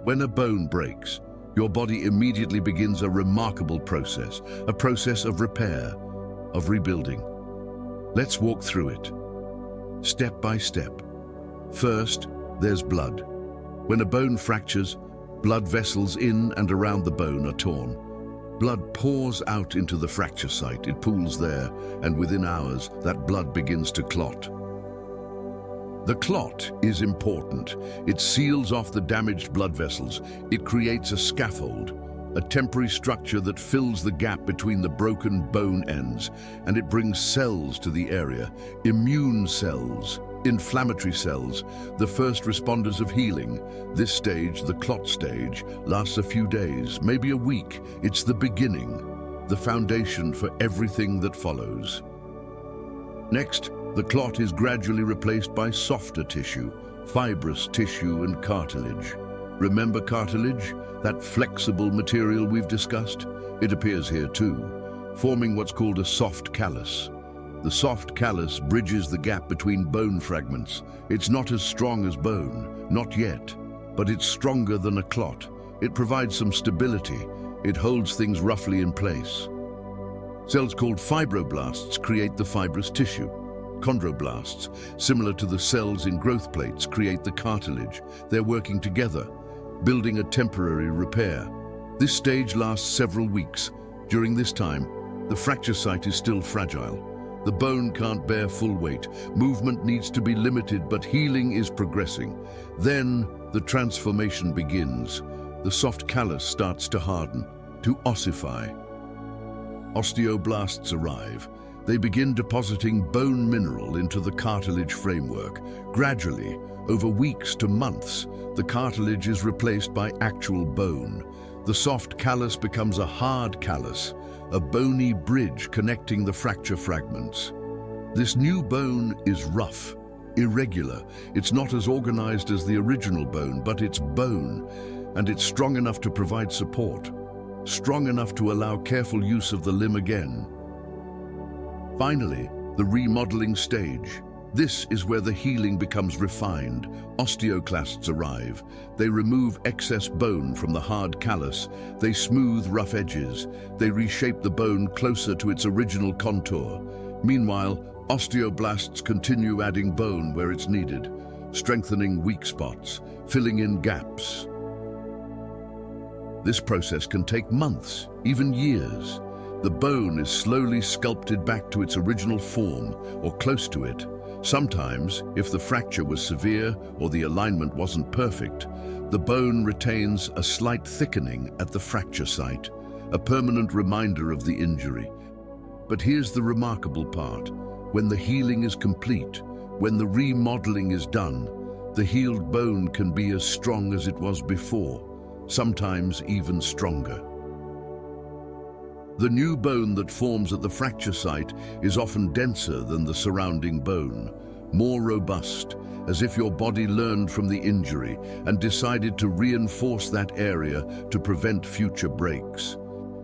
When a bone breaks, your body immediately begins a remarkable process, a process of repair, of rebuilding. Let's walk through it, step by step. First, there's blood. When a bone fractures, blood vessels in and around the bone are torn. Blood pours out into the fracture site, it pools there, and within hours, that blood begins to clot. The clot is important. It seals off the damaged blood vessels. It creates a scaffold, a temporary structure that fills the gap between the broken bone ends, and it brings cells to the area, immune cells, inflammatory cells, the first responders of healing. This stage, the clot stage, lasts a few days, maybe a week. It's the beginning, the foundation for everything that follows. Next, the clot is gradually replaced by softer tissue, fibrous tissue and cartilage. Remember cartilage? That flexible material we've discussed? It appears here too, forming what's called a soft callus. The soft callus bridges the gap between bone fragments. It's not as strong as bone, not yet, but it's stronger than a clot. It provides some stability. It holds things roughly in place. Cells called fibroblasts create the fibrous tissue. Chondroblasts, similar to the cells in growth plates, create the cartilage. They're working together, building a temporary repair. This stage lasts several weeks. During this time, the fracture site is still fragile. The bone can't bear full weight. Movement needs to be limited, but healing is progressing. Then the transformation begins. The soft callus starts to harden, to ossify. Osteoblasts arrive. They begin depositing bone mineral into the cartilage framework. Gradually, over weeks to months, the cartilage is replaced by actual bone. The soft callus becomes a hard callus, a bony bridge connecting the fracture fragments. This new bone is rough, irregular. It's not as organized as the original bone, but it's bone, and it's strong enough to provide support, strong enough to allow careful use of the limb again. Finally, the remodeling stage. This is where the healing becomes refined. Osteoclasts arrive. They remove excess bone from the hard callus. They smooth rough edges. They reshape the bone closer to its original contour. Meanwhile, osteoblasts continue adding bone where it's needed, strengthening weak spots, filling in gaps. This process can take months, even years. The bone is slowly sculpted back to its original form, or close to it. Sometimes, if the fracture was severe or the alignment wasn't perfect, the bone retains a slight thickening at the fracture site, a permanent reminder of the injury. But here's the remarkable part. When the healing is complete, when the remodeling is done, the healed bone can be as strong as it was before, sometimes even stronger. The new bone that forms at the fracture site is often denser than the surrounding bone, more robust, as if your body learned from the injury and decided to reinforce that area to prevent future breaks.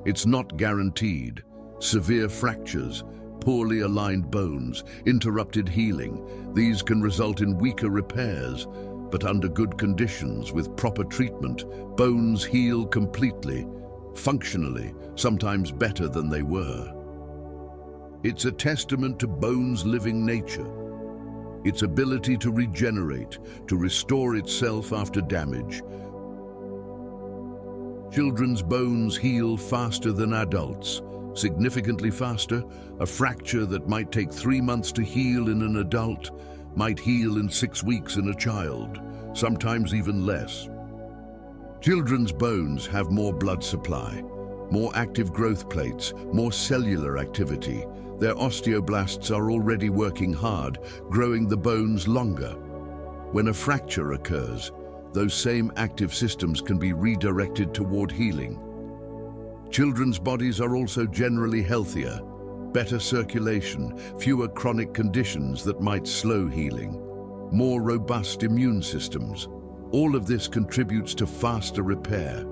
It's not guaranteed. Severe fractures, poorly aligned bones, interrupted healing, these can result in weaker repairs, but under good conditions with proper treatment, bones heal completely, functionally, sometimes better than they were. It's a testament to bone's living nature, its ability to regenerate, to restore itself after damage. Children's bones heal faster than adults, significantly faster. A fracture that might take 3 months to heal in an adult might heal in 6 weeks in a child, sometimes even less. Children's bones have more blood supply, more active growth plates, more cellular activity. Their osteoblasts are already working hard, growing the bones longer. When a fracture occurs, those same active systems can be redirected toward healing. Children's bodies are also generally healthier, better circulation, fewer chronic conditions that might slow healing, more robust immune systems. All of this contributes to faster repair.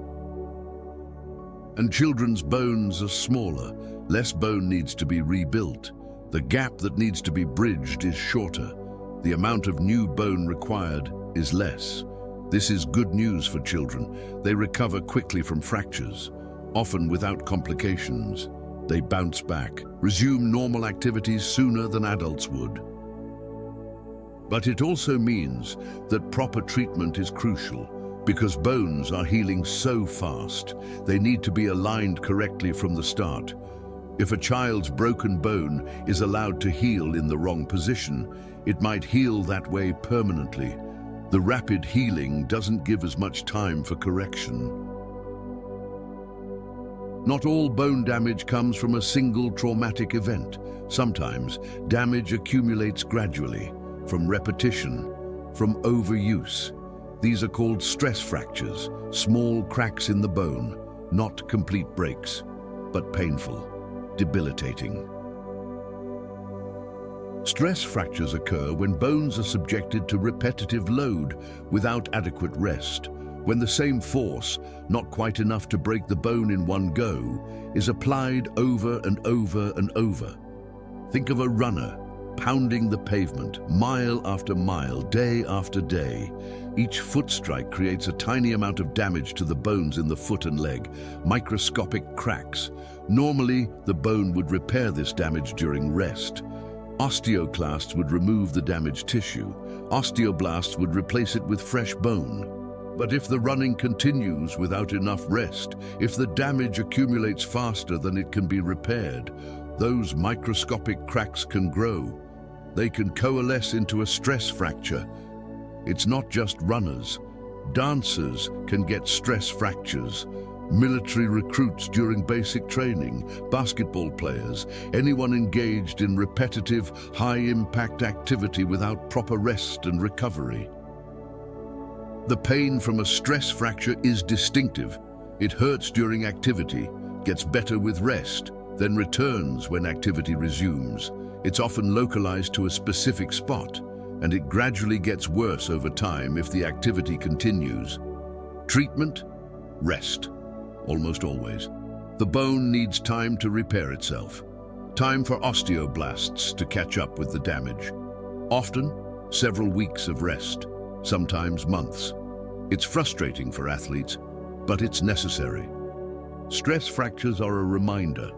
And children's bones are smaller. Less bone needs to be rebuilt. The gap that needs to be bridged is shorter. The amount of new bone required is less. This is good news for children. They recover quickly from fractures, often without complications. They bounce back, resume normal activities sooner than adults would. But it also means that proper treatment is crucial. Because bones are healing so fast, they need to be aligned correctly from the start. If a child's broken bone is allowed to heal in the wrong position, it might heal that way permanently. The rapid healing doesn't give as much time for correction. Not all bone damage comes from a single traumatic event. Sometimes damage accumulates gradually, from repetition, from overuse. These are called stress fractures, small cracks in the bone, not complete breaks, but painful, debilitating. Stress fractures occur when bones are subjected to repetitive load without adequate rest, when the same force, not quite enough to break the bone in one go, is applied over and over and over. Think of a runner pounding the pavement, mile after mile, day after day. Each foot strike creates a tiny amount of damage to the bones in the foot and leg, microscopic cracks. Normally, the bone would repair this damage during rest. Osteoclasts would remove the damaged tissue. Osteoblasts would replace it with fresh bone. But if the running continues without enough rest, if the damage accumulates faster than it can be repaired, those microscopic cracks can grow. They can coalesce into a stress fracture. It's not just runners. Dancers can get stress fractures. Military recruits during basic training, basketball players, anyone engaged in repetitive, high-impact activity without proper rest and recovery. The pain from a stress fracture is distinctive. It hurts during activity, gets better with rest, then returns when activity resumes. It's often localized to a specific spot, and it gradually gets worse over time if the activity continues. Treatment? Rest. Almost always. The bone needs time to repair itself. Time for osteoblasts to catch up with the damage. Often, several weeks of rest, sometimes months. It's frustrating for athletes, but it's necessary. Stress fractures are a reminder.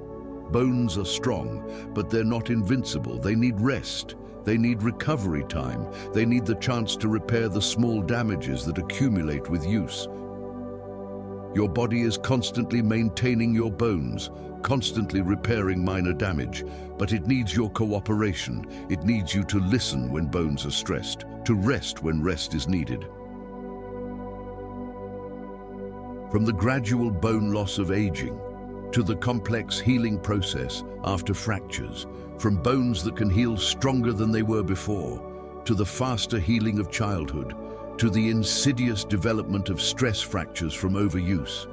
Bones are strong, but they're not invincible. They need rest. They need recovery time. They need the chance to repair the small damages that accumulate with use. Your body is constantly maintaining your bones, constantly repairing minor damage, but it needs your cooperation. It needs you to listen when bones are stressed, to rest when rest is needed. From the gradual bone loss of aging, to the complex healing process after fractures, from bones that can heal stronger than they were before, to the faster healing of childhood, to the insidious development of stress fractures from overuse.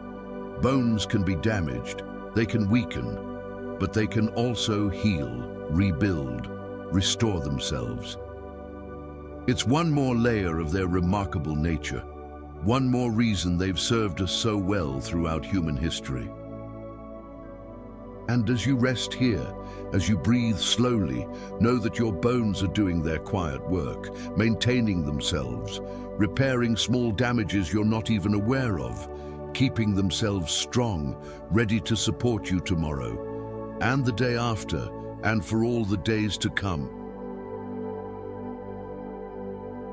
Bones can be damaged, they can weaken, but they can also heal, rebuild, restore themselves. It's one more layer of their remarkable nature, one more reason they've served us so well throughout human history. And as you rest here, as you breathe slowly, know that your bones are doing their quiet work, maintaining themselves, repairing small damages you're not even aware of, keeping themselves strong, ready to support you tomorrow, and the day after, and for all the days to come.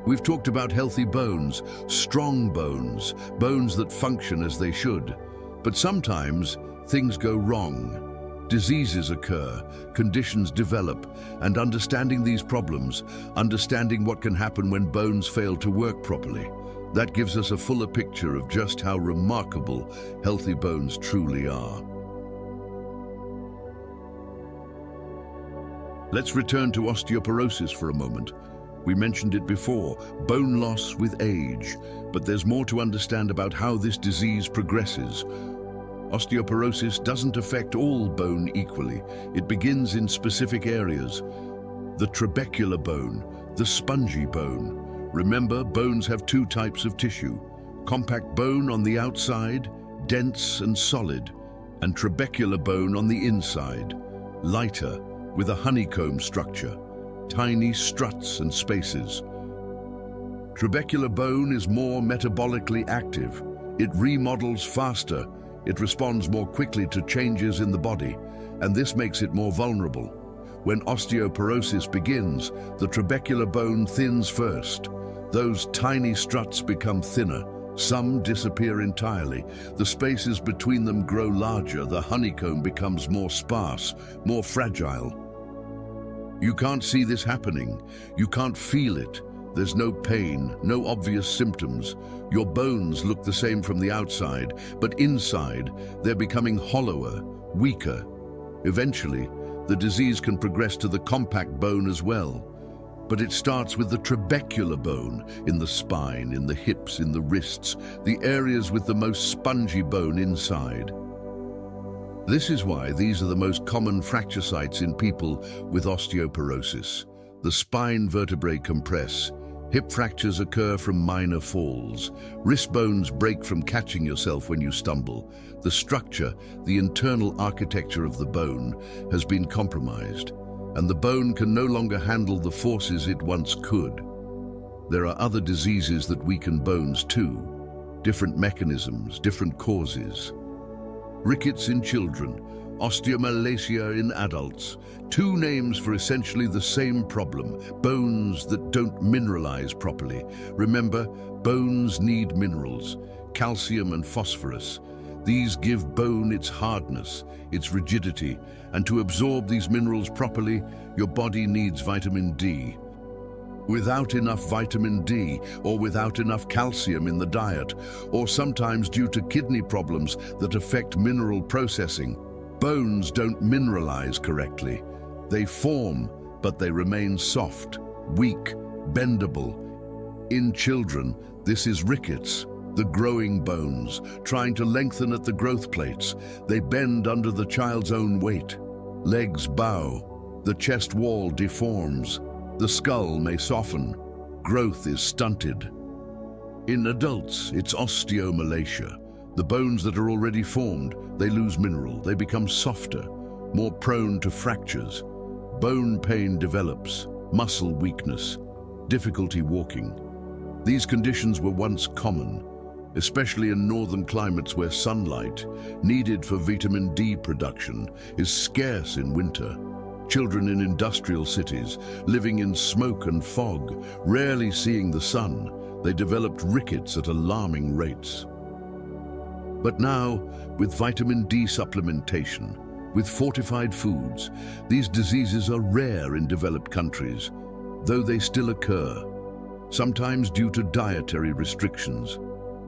We've talked about healthy bones, strong bones, bones that function as they should. But sometimes things go wrong. Diseases occur, conditions develop, and understanding these problems, understanding what can happen when bones fail to work properly, that gives us a fuller picture of just how remarkable healthy bones truly are. Let's return to osteoporosis for a moment. We mentioned it before, bone loss with age, but there's more to understand about how this disease progresses. Osteoporosis doesn't affect all bone equally. It begins in specific areas. The trabecular bone, the spongy bone. Remember, bones have two types of tissue. Compact bone on the outside, dense and solid, and trabecular bone on the inside, lighter, with a honeycomb structure, tiny struts and spaces. Trabecular bone is more metabolically active. It remodels faster. It responds more quickly to changes in the body, and this makes it more vulnerable. When osteoporosis begins, the trabecular bone thins first. Those tiny struts become thinner. Some disappear entirely. The spaces between them grow larger. The honeycomb becomes more sparse, more fragile. You can't see this happening. You can't feel it. There's no pain, no obvious symptoms. Your bones look the same from the outside, but inside, they're becoming hollower, weaker. Eventually, the disease can progress to the compact bone as well. But it starts with the trabecular bone, in the spine, in the hips, in the wrists, the areas with the most spongy bone inside. This is why these are the most common fracture sites in people with osteoporosis. The spine vertebrae compress. Hip fractures occur from minor falls. Wrist bones break from catching yourself when you stumble. The structure, the internal architecture of the bone, has been compromised, and the bone can no longer handle the forces it once could. There are other diseases that weaken bones too. Different mechanisms, different causes. Rickets in children, osteomalacia in adults. Two names for essentially the same problem, bones that don't mineralize properly. Remember, bones need minerals, calcium and phosphorus. These give bone its hardness, its rigidity, and to absorb these minerals properly, your body needs vitamin D. Without enough vitamin D, or without enough calcium in the diet, or sometimes due to kidney problems that affect mineral processing, bones don't mineralize correctly. They form, but they remain soft, weak, bendable. In children, this is rickets, the growing bones, trying to lengthen at the growth plates. They bend under the child's own weight. Legs bow, the chest wall deforms, the skull may soften, growth is stunted. In adults, it's osteomalacia. The bones that are already formed, they lose mineral, they become softer, more prone to fractures. Bone pain develops, muscle weakness, difficulty walking. These conditions were once common, especially in northern climates where sunlight, needed for vitamin D production, is scarce in winter. Children in industrial cities, living in smoke and fog, rarely seeing the sun, they developed rickets at alarming rates. But now, with vitamin D supplementation, with fortified foods, these diseases are rare in developed countries, though they still occur, sometimes due to dietary restrictions,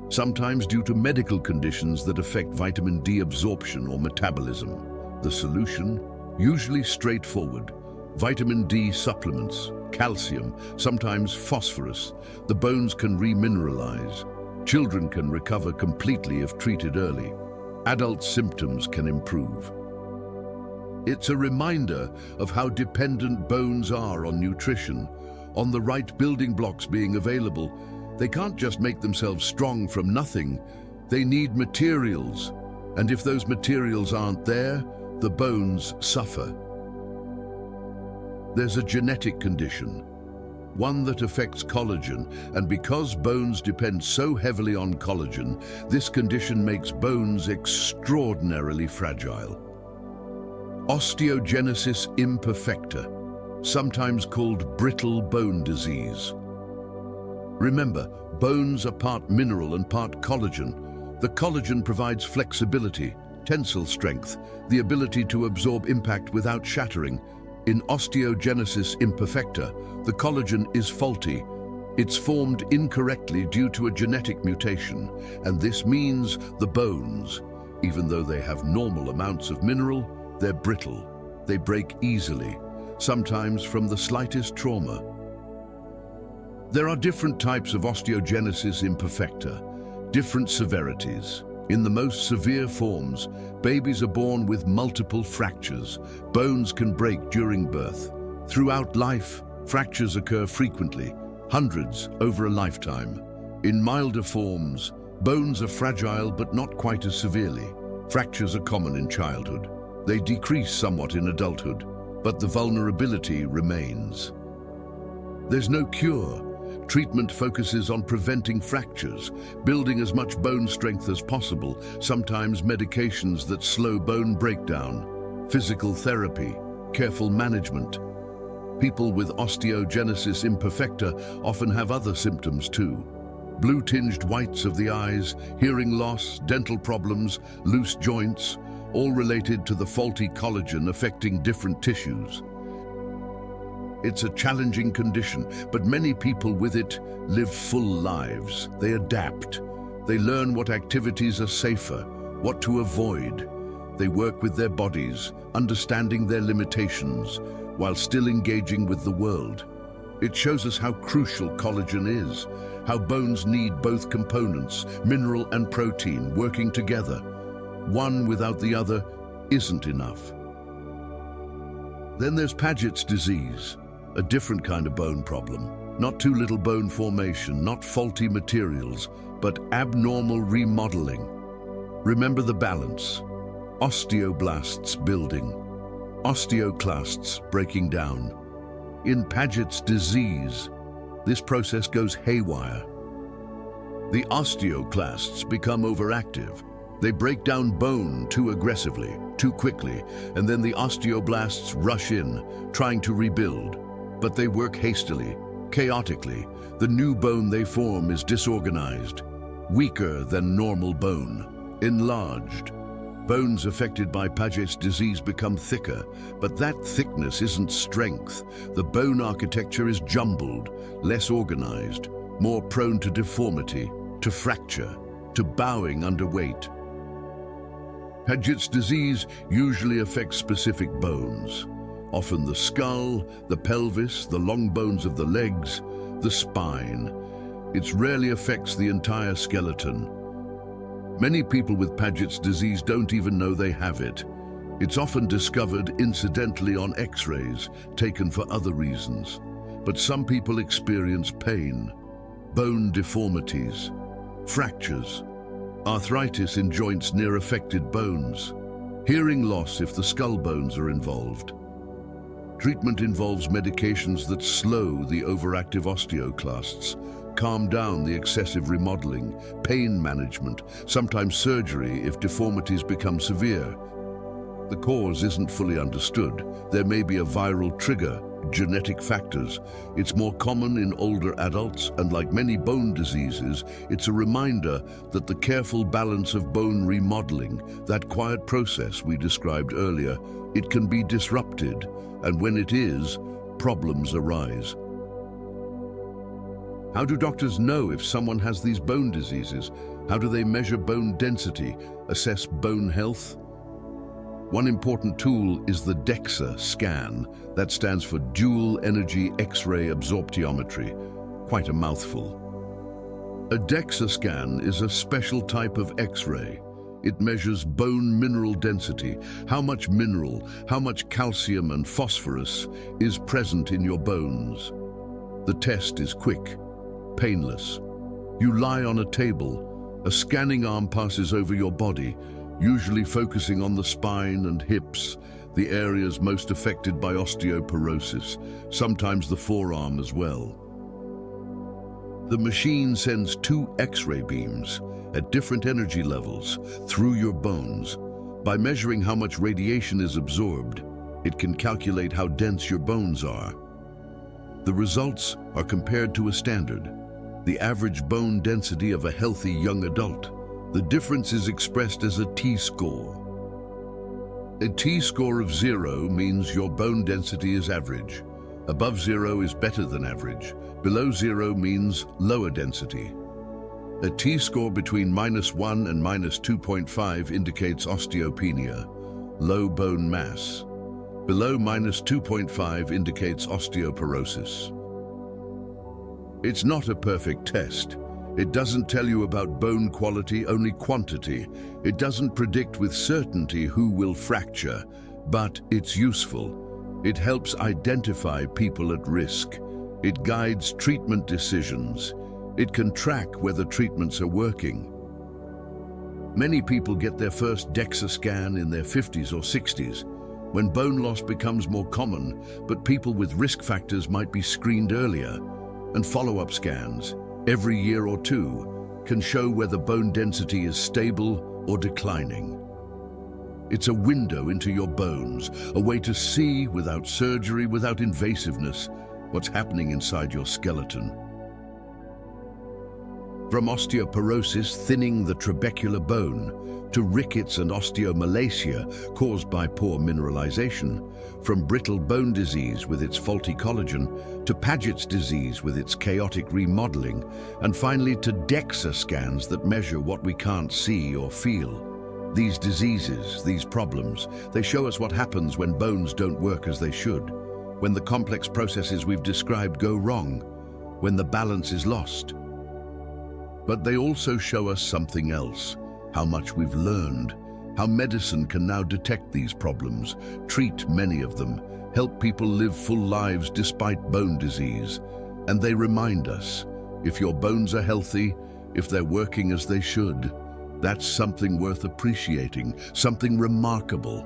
sometimes due to medical conditions that affect vitamin D absorption or metabolism. The solution? Usually straightforward. Vitamin D supplements, calcium, sometimes phosphorus. The bones can remineralize. Children can recover completely if treated early. Adult symptoms can improve. It's a reminder of how dependent bones are on nutrition, on the right building blocks being available. They can't just make themselves strong from nothing. They need materials. And if those materials aren't there, the bones suffer. There's a genetic condition, one that affects collagen, and because bones depend so heavily on collagen, this condition makes bones extraordinarily fragile. Osteogenesis imperfecta, sometimes called brittle bone disease. Remember, bones are part mineral and part collagen. The collagen provides flexibility, tensile strength, the ability to absorb impact without shattering. In osteogenesis imperfecta, the collagen is faulty. It's formed incorrectly due to a genetic mutation, and this means the bones, even though they have normal amounts of mineral, they're brittle. They break easily, sometimes from the slightest trauma. There are different types of osteogenesis imperfecta, different severities. In the most severe forms, babies are born with multiple fractures. Bones can break during birth. Throughout life, fractures occur frequently, hundreds over a lifetime. In milder forms, bones are fragile but not quite as severely. Fractures are common in childhood. They decrease somewhat in adulthood, but the vulnerability remains. There's no cure. Treatment focuses on preventing fractures, building as much bone strength as possible, sometimes medications that slow bone breakdown, physical therapy, careful management. People with osteogenesis imperfecta often have other symptoms too. Blue-tinged whites of the eyes, hearing loss, dental problems, loose joints, all related to the faulty collagen affecting different tissues. It's a challenging condition, but many people with it live full lives. They adapt. They learn what activities are safer, what to avoid. They work with their bodies, understanding their limitations, while still engaging with the world. It shows us how crucial collagen is, how bones need both components, mineral and protein, working together. One without the other isn't enough. Then there's Paget's disease, a different kind of bone problem. Not too little bone formation, not faulty materials, but abnormal remodeling. Remember the balance. Osteoblasts building, osteoclasts breaking down. In Paget's disease, this process goes haywire. The osteoclasts become overactive. They break down bone too aggressively, too quickly, and then the osteoblasts rush in, trying to rebuild. But they work hastily, chaotically. The new bone they form is disorganized, weaker than normal bone, enlarged. Bones affected by Paget's disease become thicker, but that thickness isn't strength. The bone architecture is jumbled, less organized, more prone to deformity, to fracture, to bowing under weight. Paget's disease usually affects specific bones, often the skull, the pelvis, the long bones of the legs, the spine. It rarely affects the entire skeleton. Many people with Paget's disease don't even know they have it. It's often discovered incidentally on X-rays, taken for other reasons. But some people experience pain, bone deformities, fractures, arthritis in joints near affected bones, hearing loss if the skull bones are involved. Treatment involves medications that slow the overactive osteoclasts, calm down the excessive remodeling, pain management, sometimes surgery if deformities become severe. The cause isn't fully understood. There may be a viral trigger, genetic factors. It's more common in older adults, and like many bone diseases, it's a reminder that the careful balance of bone remodeling, that quiet process we described earlier, it can be disrupted, and when it is, problems arise. How do doctors know if someone has these bone diseases? How do they measure bone density, assess bone health? One important tool is the DEXA scan. That stands for Dual Energy X-ray Absorptiometry. Quite a mouthful. A DEXA scan is a special type of X-ray. It measures bone mineral density, how much mineral, how much calcium and phosphorus is present in your bones. The test is quick, painless. You lie on a table. A scanning arm passes over your body, usually focusing on the spine and hips, the areas most affected by osteoporosis, sometimes the forearm as well. The machine sends 2 X-ray beams at different energy levels through your bones. By measuring how much radiation is absorbed, it can calculate how dense your bones are. The results are compared to a standard, the average bone density of a healthy young adult. The difference is expressed as a T-score. A T-score of 0 means your bone density is average. Above 0 is better than average. Below 0 means lower density. A T-score between -1 and -2.5 indicates osteopenia, low bone mass. Below -2.5 indicates osteoporosis. It's not a perfect test. It doesn't tell you about bone quality, only quantity. It doesn't predict with certainty who will fracture, but it's useful. It helps identify people at risk. It guides treatment decisions. It can track whether treatments are working. Many people get their first DEXA scan in their 50s or 60s, when bone loss becomes more common, but people with risk factors might be screened earlier, and follow-up scans every year or two can show whether bone density is stable or declining. It's a window into your bones, a way to see, without surgery, without invasiveness, what's happening inside your skeleton. From osteoporosis thinning the trabecular bone, to rickets and osteomalacia caused by poor mineralization, from brittle bone disease with its faulty collagen, to Paget's disease with its chaotic remodeling, and finally to DEXA scans that measure what we can't see or feel. These diseases, these problems, they show us what happens when bones don't work as they should, when the complex processes we've described go wrong, when the balance is lost. But they also show us something else, how much we've learned, how medicine can now detect these problems, treat many of them, help people live full lives despite bone disease. And they remind us, if your bones are healthy, if they're working as they should, that's something worth appreciating, something remarkable.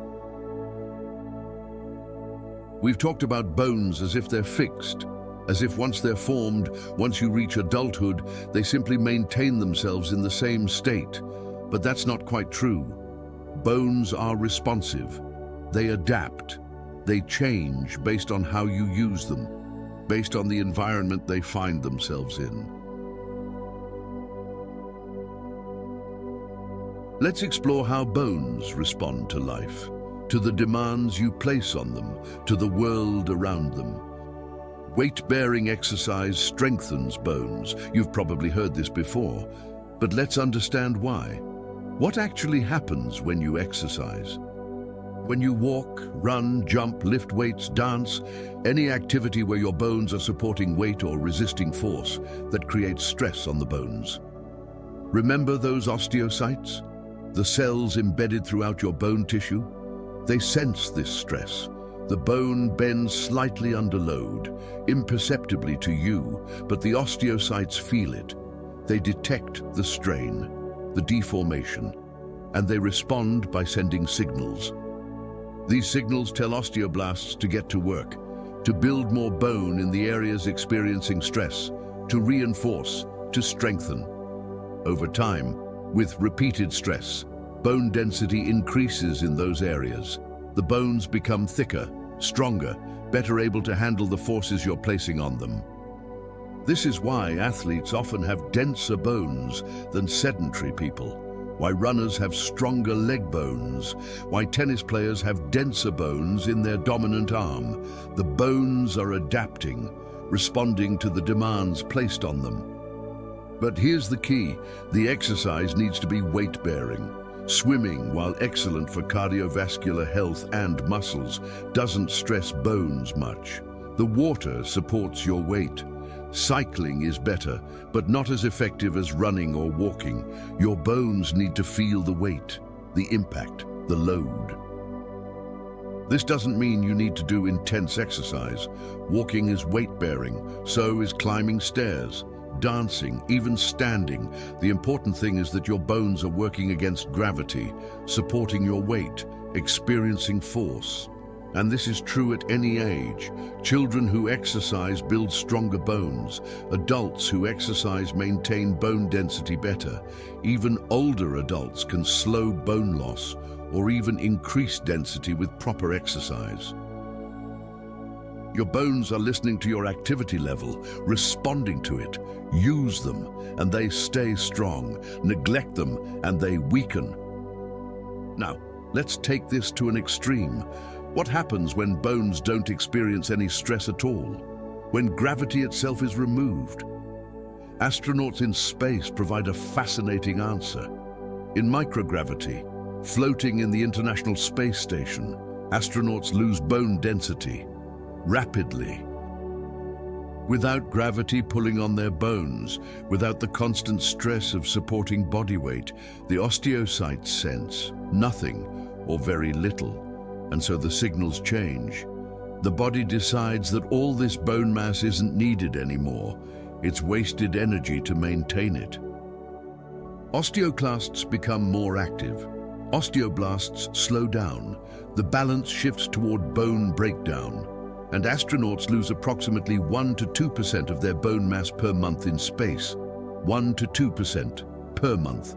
We've talked about bones as if they're fixed, as if once they're formed, once you reach adulthood, they simply maintain themselves in the same state. But that's not quite true. Bones are responsive. They adapt. They change based on how you use them, based on the environment they find themselves in. Let's explore how bones respond to life, to the demands you place on them, to the world around them. Weight-bearing exercise strengthens bones. You've probably heard this before, but let's understand why. What actually happens when you exercise? When you walk, run, jump, lift weights, dance, any activity where your bones are supporting weight or resisting force that creates stress on the bones. Remember those osteocytes? The cells embedded throughout your bone tissue? They sense this stress. The bone bends slightly under load, imperceptibly to you, but the osteocytes feel it. They detect the strain, the deformation, and they respond by sending signals. These signals tell osteoblasts to get to work, to build more bone in the areas experiencing stress, to reinforce, to strengthen. Over time, with repeated stress, bone density increases in those areas. The bones become thicker, stronger, better able to handle the forces you're placing on them. This is why athletes often have denser bones than sedentary people, why runners have stronger leg bones, why tennis players have denser bones in their dominant arm. The bones are adapting, responding to the demands placed on them. But here's the key: the exercise needs to be weight-bearing. Swimming, while excellent for cardiovascular health and muscles, doesn't stress bones much. The water supports your weight. Cycling is better, but not as effective as running or walking. Your bones need to feel the weight, the impact, the load. This doesn't mean you need to do intense exercise. Walking is weight-bearing, so is climbing stairs, dancing, even standing. The important thing is that your bones are working against gravity, supporting your weight, experiencing force. And this is true at any age. Children who exercise build stronger bones. Adults who exercise maintain bone density better. Even older adults can slow bone loss or even increase density with proper exercise. Your bones are listening to your activity level, responding to it. Use them, and they stay strong. Neglect them, and they weaken. Now, let's take this to an extreme. What happens when bones don't experience any stress at all? When gravity itself is removed? Astronauts in space provide a fascinating answer. In microgravity, floating in the International Space Station, astronauts lose bone density rapidly. Without gravity pulling on their bones, without the constant stress of supporting body weight, the osteocytes sense nothing or very little, and so the signals change. The body decides that all this bone mass isn't needed anymore. It's wasted energy to maintain it. Osteoclasts become more active. Osteoblasts slow down. The balance shifts toward bone breakdown. And astronauts lose approximately 1 to 2% of their bone mass per month in space. 1 to 2% per month.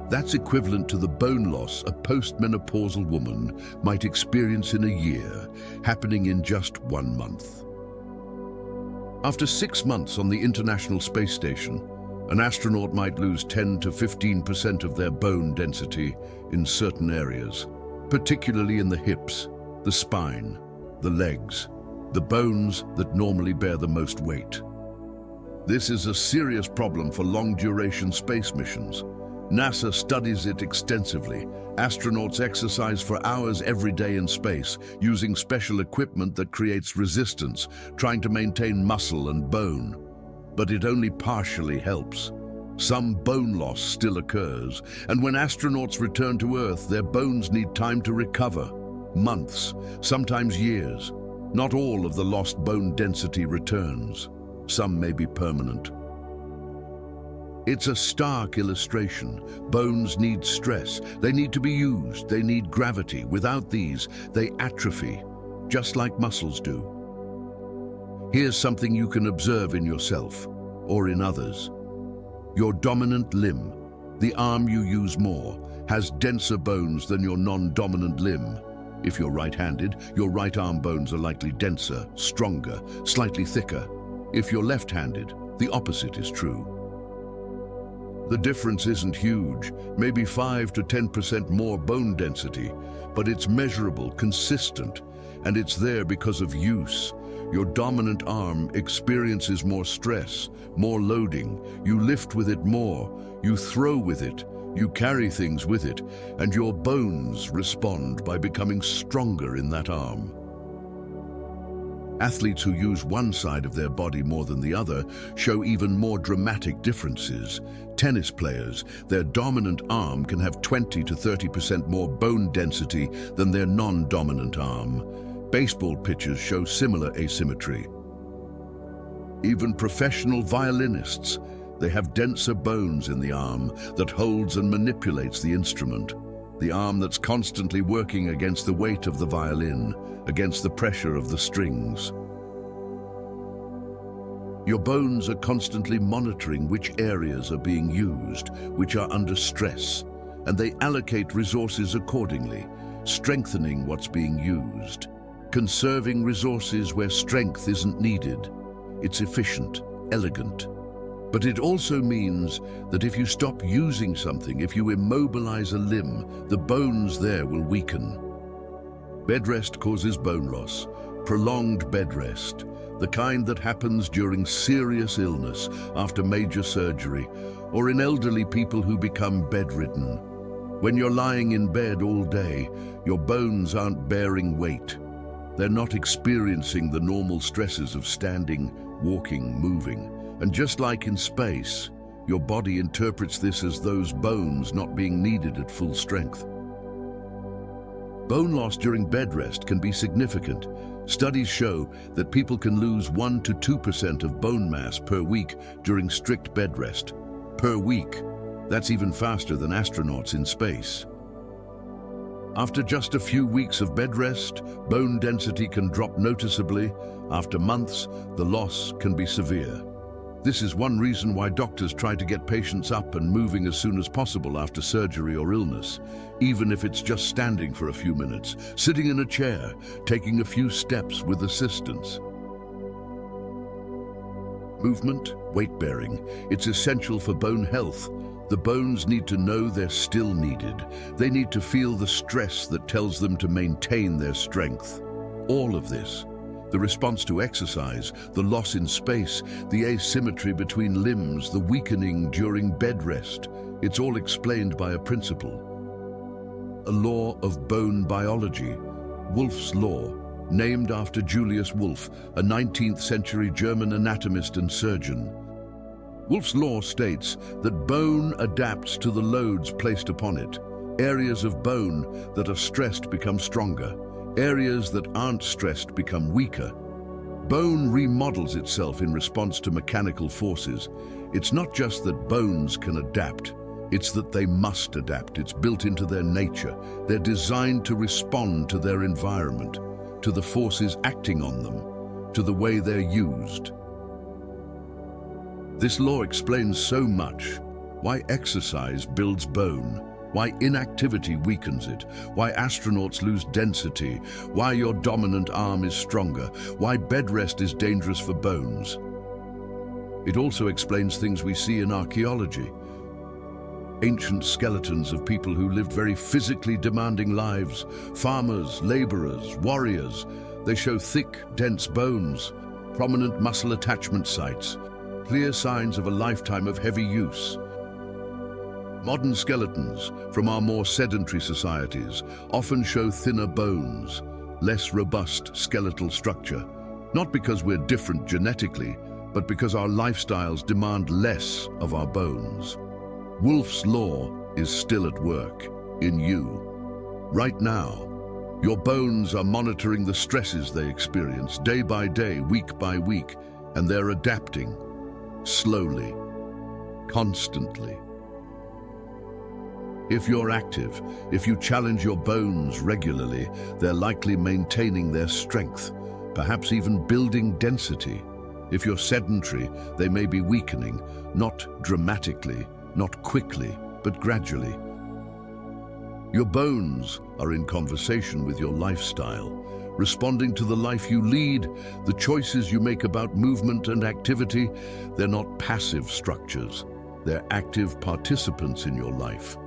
That's equivalent to the bone loss a postmenopausal woman might experience in a year, happening in just 1 month. After 6 months on the International Space Station, an astronaut might lose 10 to 15% of their bone density in certain areas, particularly in the hips, the spine, the legs, the bones that normally bear the most weight. This is a serious problem for long-duration space missions. NASA studies it extensively. Astronauts exercise for hours every day in space, using special equipment that creates resistance, trying to maintain muscle and bone. But it only partially helps. Some bone loss still occurs, and when astronauts return to Earth, their bones need time to recover. Months, sometimes years. Not all of the lost bone density returns. Some may be permanent. It's a stark illustration. Bones need stress. They need to be used. They need gravity. Without these, they atrophy, just like muscles do. Here's something you can observe in yourself or in others. Your dominant limb, the arm you use more, has denser bones than your non-dominant limb. If you're right-handed, your right arm bones are likely denser, stronger, slightly thicker. If you're left-handed, the opposite is true. The difference isn't huge, maybe 5 to 10% more bone density, but it's measurable, consistent, and it's there because of use. Your dominant arm experiences more stress, more loading. You lift with it more, you throw with it, you carry things with it, and your bones respond by becoming stronger in that arm. Athletes who use one side of their body more than the other show even more dramatic differences. Tennis players, their dominant arm can have 20 to 30% more bone density than their non-dominant arm. Baseball pitchers show similar asymmetry. Even professional violinists, they have denser bones in the arm that holds and manipulates the instrument. The arm that's constantly working against the weight of the violin, against the pressure of the strings. Your bones are constantly monitoring which areas are being used, which are under stress, and they allocate resources accordingly, strengthening what's being used, conserving resources where strength isn't needed. It's efficient, elegant. But it also means that if you stop using something, if you immobilize a limb, the bones there will weaken. Bed rest causes bone loss, prolonged bed rest, the kind that happens during serious illness, after major surgery, or in elderly people who become bedridden. When you're lying in bed all day, your bones aren't bearing weight. They're not experiencing the normal stresses of standing, walking, moving. And just like in space, your body interprets this as those bones not being needed at full strength. Bone loss during bed rest can be significant. Studies show that people can lose 1 to 2% of bone mass per week during strict bed rest. Per week. That's even faster than astronauts in space. After just a few weeks of bed rest, bone density can drop noticeably. After months, the loss can be severe. This is one reason why doctors try to get patients up and moving as soon as possible after surgery or illness, even if it's just standing for a few minutes, sitting in a chair, taking a few steps with assistance. Movement, weight-bearing, it's essential for bone health. The bones need to know they're still needed. They need to feel the stress that tells them to maintain their strength. All of this, the response to exercise, the loss in space, the asymmetry between limbs, the weakening during bed rest, it's all explained by a principle. A law of bone biology, Wolff's law, named after Julius Wolff, a 19th century German anatomist and surgeon. Wolff's law states that bone adapts to the loads placed upon it. Areas of bone that are stressed become stronger. Areas that aren't stressed become weaker. Bone remodels itself in response to mechanical forces. It's not just that bones can adapt, it's that they must adapt. It's built into their nature. They're designed to respond to their environment, to the forces acting on them, to the way they're used. This law explains so much: why exercise builds bone, why inactivity weakens it, why astronauts lose density, why your dominant arm is stronger, why bed rest is dangerous for bones. It also explains things we see in archaeology. Ancient skeletons of people who lived very physically demanding lives, farmers, laborers, warriors. They show thick, dense bones, prominent muscle attachment sites, clear signs of a lifetime of heavy use. Modern skeletons from our more sedentary societies often show thinner bones, less robust skeletal structure, not because we're different genetically, but because our lifestyles demand less of our bones. Wolff's law is still at work in you. Right now, your bones are monitoring the stresses they experience day by day, week by week, and they're adapting slowly, constantly. If you're active, if you challenge your bones regularly, they're likely maintaining their strength, perhaps even building density. If you're sedentary, they may be weakening, not dramatically, not quickly, but gradually. Your bones are in conversation with your lifestyle, responding to the life you lead, the choices you make about movement and activity. They're not passive structures, they're active participants in your life.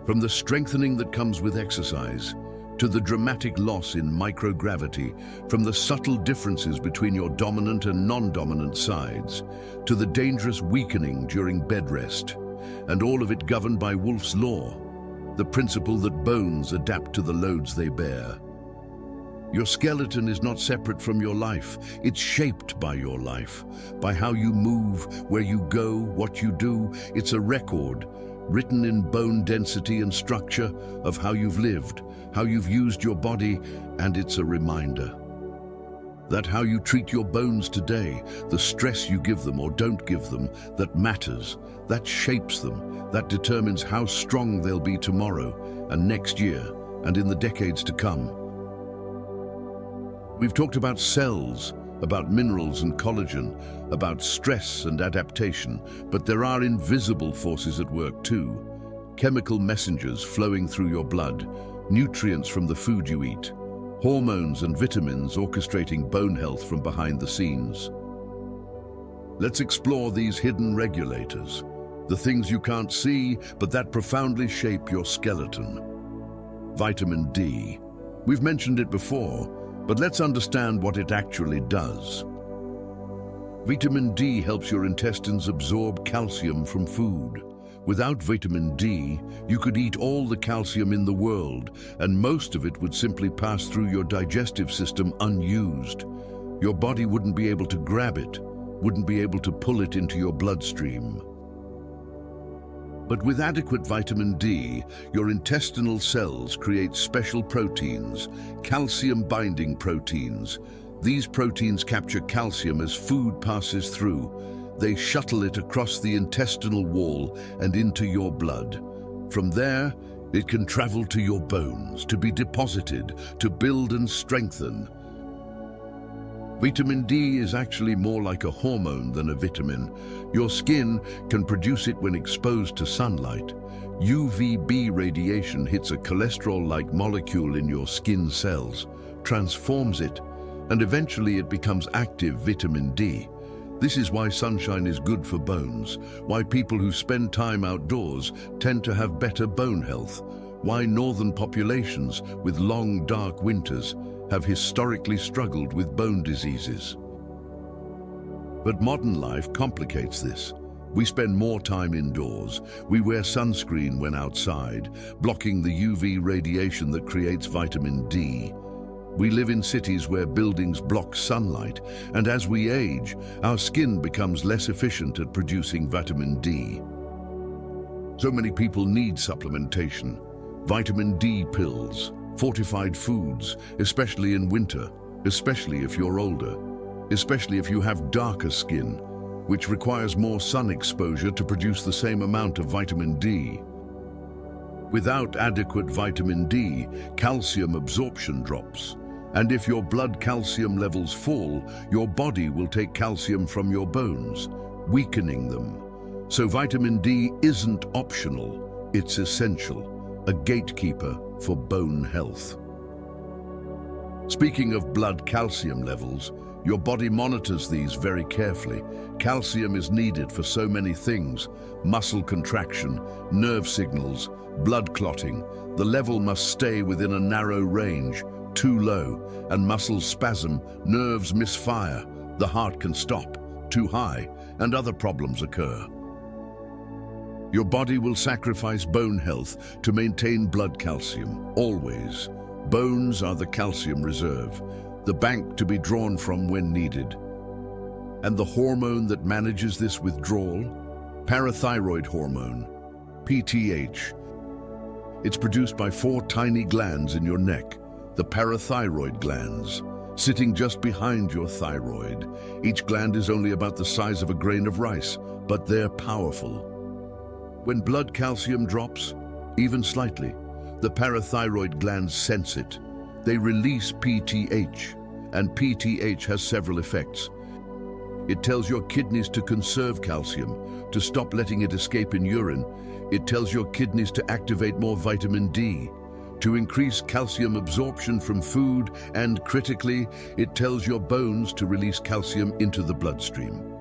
From the strengthening that comes with exercise, to the dramatic loss in microgravity, from the subtle differences between your dominant and non-dominant sides, to the dangerous weakening during bed rest, and all of it governed by Wolff's law, the principle that bones adapt to the loads they bear. Your skeleton is not separate from your life. It's shaped by your life, by how you move, where you go, what you do. It's a record, written in bone density and structure, of how you've lived, how you've used your body, and it's a reminder that how you treat your bones today, the stress you give them or don't give them, that matters, that shapes them, that determines how strong they'll be tomorrow and next year and in the decades to come. We've talked about cells, about minerals and collagen, about stress and adaptation, but there are invisible forces at work too. Chemical messengers flowing through your blood, nutrients from the food you eat, hormones and vitamins orchestrating bone health from behind the scenes. Let's explore these hidden regulators, the things you can't see, but that profoundly shape your skeleton. Vitamin D. We've mentioned it before, but let's understand what it actually does. Vitamin D helps your intestines absorb calcium from food. Without vitamin D, you could eat all the calcium in the world, and most of it would simply pass through your digestive system unused. Your body wouldn't be able to grab it, wouldn't be able to pull it into your bloodstream. But with adequate vitamin D, your intestinal cells create special proteins, calcium-binding proteins. These proteins capture calcium as food passes through. They shuttle it across the intestinal wall and into your blood. From there, it can travel to your bones, to be deposited, to build and strengthen. Vitamin D is actually more like a hormone than a vitamin. Your skin can produce it when exposed to sunlight. UVB radiation hits a cholesterol-like molecule in your skin cells, transforms it, and eventually it becomes active vitamin D. This is why sunshine is good for bones, why people who spend time outdoors tend to have better bone health, why northern populations with long, dark winters have historically struggled with bone diseases. But modern life complicates this. We spend more time indoors. We wear sunscreen when outside, blocking the UV radiation that creates vitamin D. We live in cities where buildings block sunlight, and as we age, our skin becomes less efficient at producing vitamin D. So many people need supplementation. Vitamin D pills, fortified foods, especially in winter, especially if you're older, especially if you have darker skin, which requires more sun exposure to produce the same amount of vitamin D. Without adequate vitamin D, calcium absorption drops. And if your blood calcium levels fall, your body will take calcium from your bones, weakening them. So vitamin D isn't optional, it's essential, a gatekeeper for bone health. Speaking of blood calcium levels, your body monitors these very carefully. Calcium is needed for so many things: muscle contraction, nerve signals, blood clotting. The level must stay within a narrow range. Too low, and muscles spasm, nerves misfire, the heart can stop. Too high, and other problems occur. Your body will sacrifice bone health to maintain blood calcium, always. Bones are the calcium reserve, the bank to be drawn from when needed. And the hormone that manages this withdrawal? Parathyroid hormone, PTH. It's produced by 4 tiny glands in your neck, the parathyroid glands, sitting just behind your thyroid. Each gland is only about the size of a grain of rice, but they're powerful. When blood calcium drops, even slightly, the parathyroid glands sense it. They release PTH, and PTH has several effects. It tells your kidneys to conserve calcium, to stop letting it escape in urine. It tells your kidneys to activate more vitamin D, to increase calcium absorption from food, and critically, it tells your bones to release calcium into the bloodstream.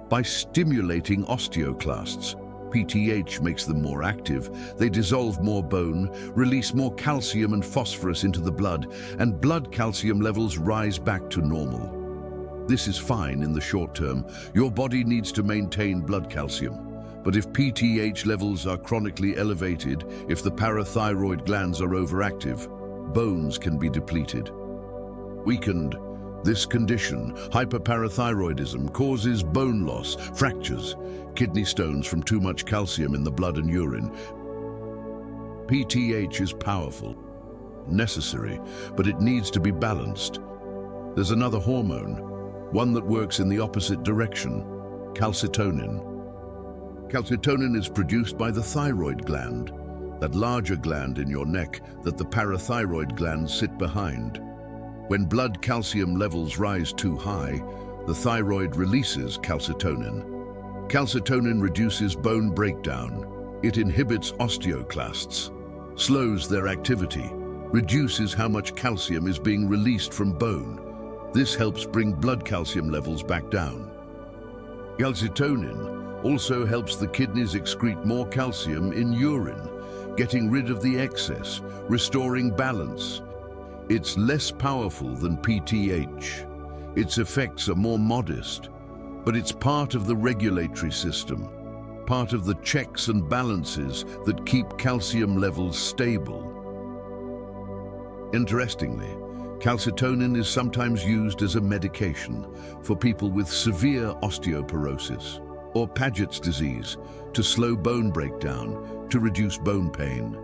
By stimulating osteoclasts, PTH makes them more active. They dissolve more bone, release more calcium and phosphorus into the blood, and blood calcium levels rise back to normal. This is fine in the short term. Your body needs to maintain blood calcium. But if PTH levels are chronically elevated, if the parathyroid glands are overactive, bones can be depleted. Weakened, this condition, hyperparathyroidism, causes bone loss, fractures, kidney stones from too much calcium in the blood and urine. PTH is powerful, necessary, but it needs to be balanced. There's another hormone, one that works in the opposite direction, calcitonin. Calcitonin is produced by the thyroid gland, that larger gland in your neck that the parathyroid glands sit behind. When blood calcium levels rise too high, the thyroid releases calcitonin. Calcitonin reduces bone breakdown. It inhibits osteoclasts, slows their activity, reduces how much calcium is being released from bone. This helps bring blood calcium levels back down. Calcitonin also helps the kidneys excrete more calcium in urine, getting rid of the excess, restoring balance. It's less powerful than PTH. Its effects are more modest, but it's part of the regulatory system, part of the checks and balances that keep calcium levels stable. Interestingly, calcitonin is sometimes used as a medication for people with severe osteoporosis or Paget's disease to slow bone breakdown, to reduce bone pain.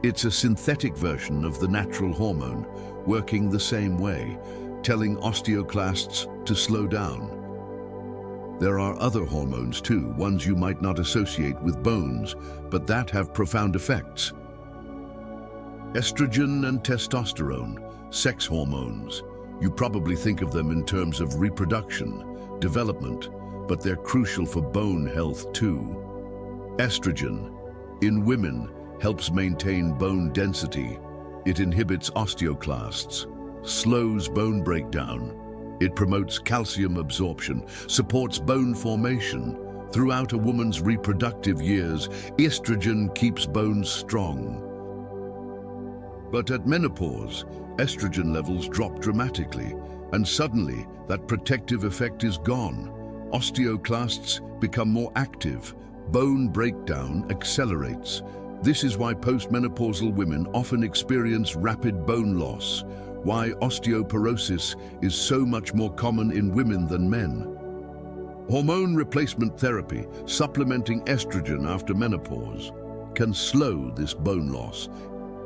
It's a synthetic version of the natural hormone, working the same way, telling osteoclasts to slow down. There are other hormones too, ones you might not associate with bones, but that have profound effects. Estrogen and testosterone, sex hormones. You probably think of them in terms of reproduction, development, but they're crucial for bone health too. Estrogen, in women, helps maintain bone density. It inhibits osteoclasts, slows bone breakdown. It promotes calcium absorption, supports bone formation. Throughout a woman's reproductive years, estrogen keeps bones strong. But at menopause, estrogen levels drop dramatically, and suddenly that protective effect is gone. Osteoclasts become more active. Bone breakdown accelerates. This is why postmenopausal women often experience rapid bone loss, why osteoporosis is so much more common in women than men. Hormone replacement therapy, supplementing estrogen after menopause, can slow this bone loss.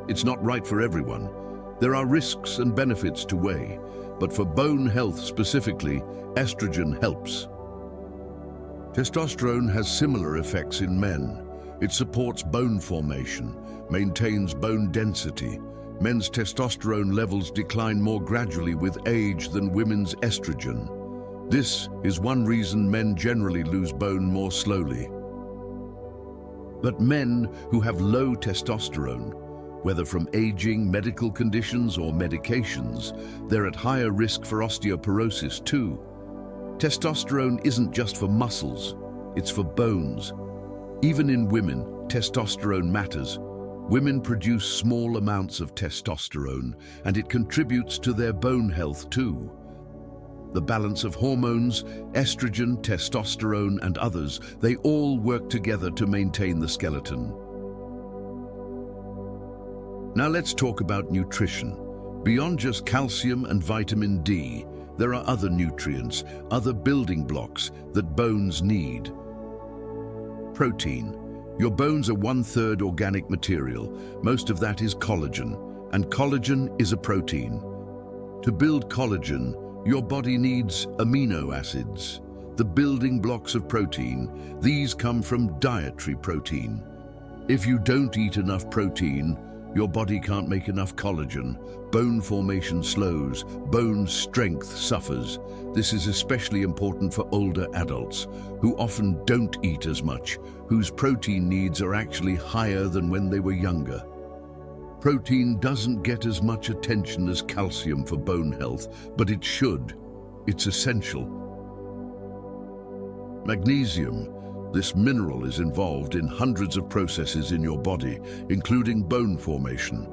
It's not right for everyone. There are risks and benefits to weigh, but for bone health specifically, estrogen helps. Testosterone has similar effects in men. It supports bone formation, maintains bone density. Men's testosterone levels decline more gradually with age than women's estrogen. This is one reason men generally lose bone more slowly. But men who have low testosterone, whether from aging, medical conditions, or medications, they're at higher risk for osteoporosis too. Testosterone isn't just for muscles, it's for bones. Even in women, testosterone matters. Women produce small amounts of testosterone, and it contributes to their bone health too. The balance of hormones, estrogen, testosterone, and others, they all work together to maintain the skeleton. Now let's talk about nutrition. Beyond just calcium and vitamin D, there are other nutrients, other building blocks that bones need. Protein. Your bones are 1/3 organic material. Most of that is collagen, and collagen is a protein. To build collagen, your body needs amino acids, the building blocks of protein. These come from dietary protein. If you don't eat enough protein, your body can't make enough collagen. Bone formation slows, bone strength suffers. This is especially important for older adults, who often don't eat as much, whose protein needs are actually higher than when they were younger. Protein doesn't get as much attention as calcium for bone health, but it should. It's essential. Magnesium. This mineral is involved in hundreds of processes in your body, including bone formation.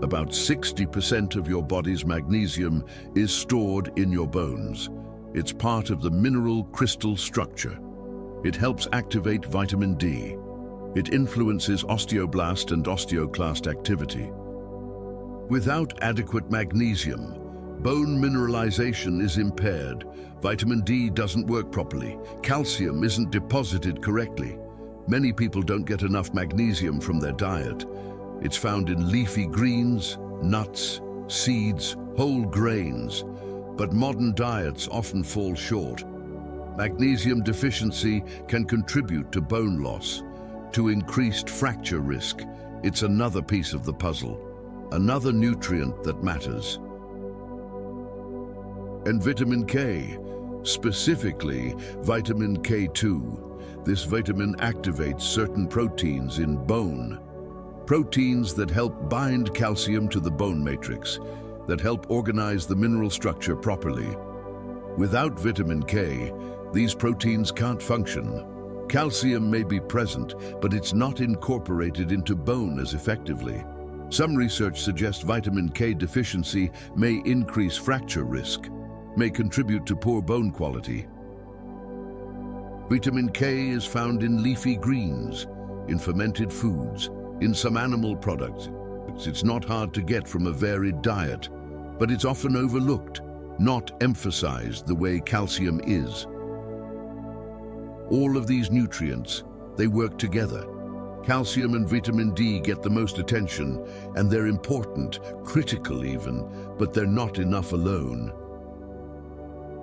About 60% of your body's magnesium is stored in your bones. It's part of the mineral crystal structure. It helps activate vitamin D. It influences osteoblast and osteoclast activity. Without adequate magnesium, bone mineralization is impaired. Vitamin D doesn't work properly. Calcium isn't deposited correctly. Many people don't get enough magnesium from their diet. It's found in leafy greens, nuts, seeds, whole grains. But modern diets often fall short. Magnesium deficiency can contribute to bone loss, to increased fracture risk. It's another piece of the puzzle, another nutrient that matters. And vitamin K, specifically vitamin K2. This vitamin activates certain proteins in bone. Proteins that help bind calcium to the bone matrix, that help organize the mineral structure properly. Without vitamin K, these proteins can't function. Calcium may be present, but it's not incorporated into bone as effectively. Some research suggests vitamin K deficiency may increase fracture risk, may contribute to poor bone quality. Vitamin K is found in leafy greens, in fermented foods, in some animal products. It's not hard to get from a varied diet, but it's often overlooked, not emphasized the way calcium is. All of these nutrients, they work together. Calcium and vitamin D get the most attention, and they're important, critical even, but they're not enough alone.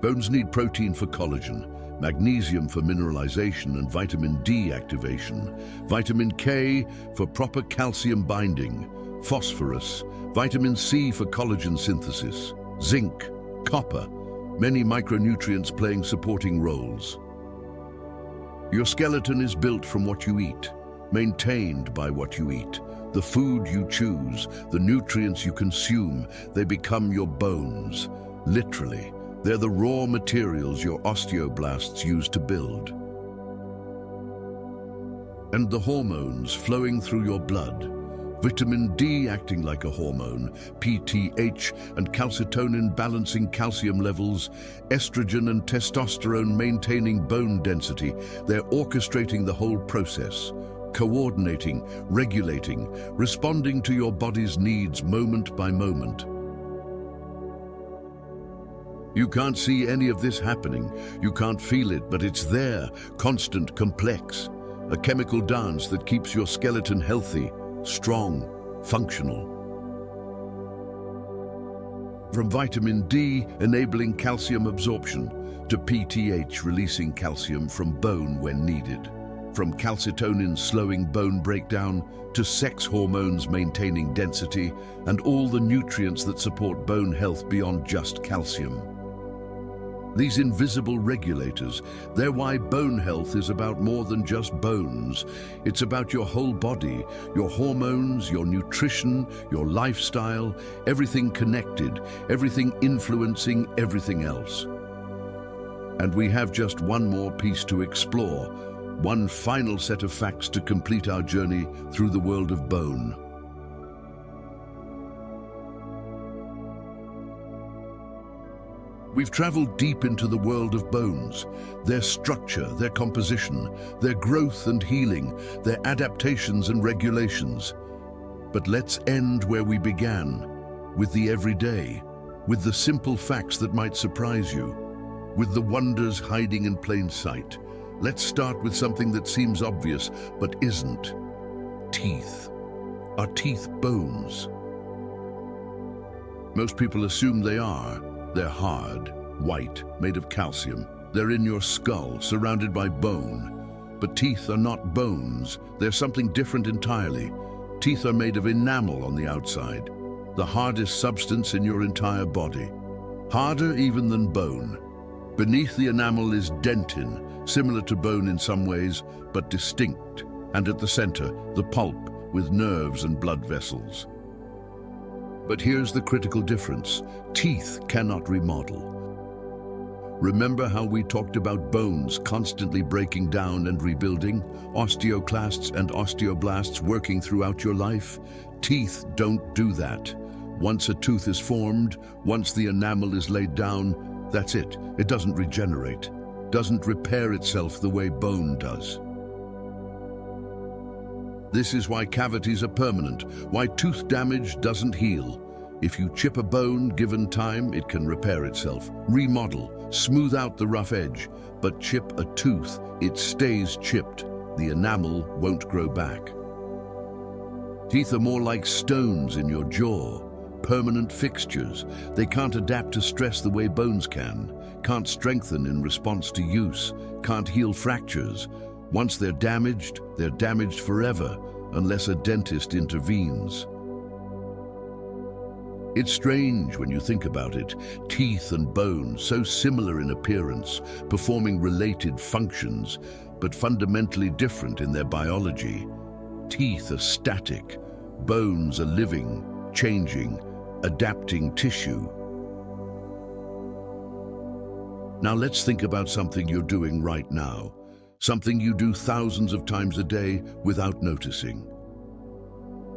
Bones need protein for collagen, magnesium for mineralization and vitamin D activation, vitamin K for proper calcium binding, phosphorus, vitamin C for collagen synthesis, zinc, copper, many micronutrients playing supporting roles. Your skeleton is built from what you eat, maintained by what you eat. The food you choose, the nutrients you consume, they become your bones. Literally, they're the raw materials your osteoblasts use to build. And the hormones flowing through your blood, vitamin D acting like a hormone, PTH and calcitonin balancing calcium levels, estrogen and testosterone maintaining bone density. They're orchestrating the whole process, coordinating, regulating, responding to your body's needs moment by moment. You can't see any of this happening. You can't feel it, but it's there, constant, complex. A chemical dance that keeps your skeleton healthy, strong, functional. From vitamin D enabling calcium absorption to PTH releasing calcium from bone when needed. From calcitonin slowing bone breakdown to sex hormones maintaining density and all the nutrients that support bone health beyond just calcium. These invisible regulators, they're why bone health is about more than just bones. It's about your whole body, your hormones, your nutrition, your lifestyle, everything connected, everything influencing everything else. And we have just one more piece to explore, one final set of facts to complete our journey through the world of bone. We've traveled deep into the world of bones, their structure, their composition, their growth and healing, their adaptations and regulations. But let's end where we began, with the everyday, with the simple facts that might surprise you, with the wonders hiding in plain sight. Let's start with something that seems obvious, but isn't. Teeth. Are teeth bones? Most people assume they are. They're hard, white, made of calcium. They're in your skull, surrounded by bone. But teeth are not bones. They're something different entirely. Teeth are made of enamel on the outside, the hardest substance in your entire body. Harder even than bone. Beneath the enamel is dentin, similar to bone in some ways, but distinct. And at the center, the pulp with nerves and blood vessels. But here's the critical difference. Teeth cannot remodel. Remember how we talked about bones constantly breaking down and rebuilding? Osteoclasts and osteoblasts working throughout your life? Teeth don't do that. Once a tooth is formed, once the enamel is laid down, that's it. It doesn't regenerate, doesn't repair itself the way bone does. This is why cavities are permanent, why tooth damage doesn't heal. If you chip a bone, given time, it can repair itself, remodel, smooth out the rough edge. But chip a tooth, it stays chipped. The enamel won't grow back. Teeth are more like stones in your jaw, permanent fixtures. They can't adapt to stress the way bones can, can't strengthen in response to use, can't heal fractures. Once they're damaged forever, unless a dentist intervenes. It's strange when you think about it. Teeth and bone, so similar in appearance, performing related functions, but fundamentally different in their biology. Teeth are static, bones are living, changing, adapting tissue. Now let's think about something you're doing right now. Something you do thousands of times a day without noticing.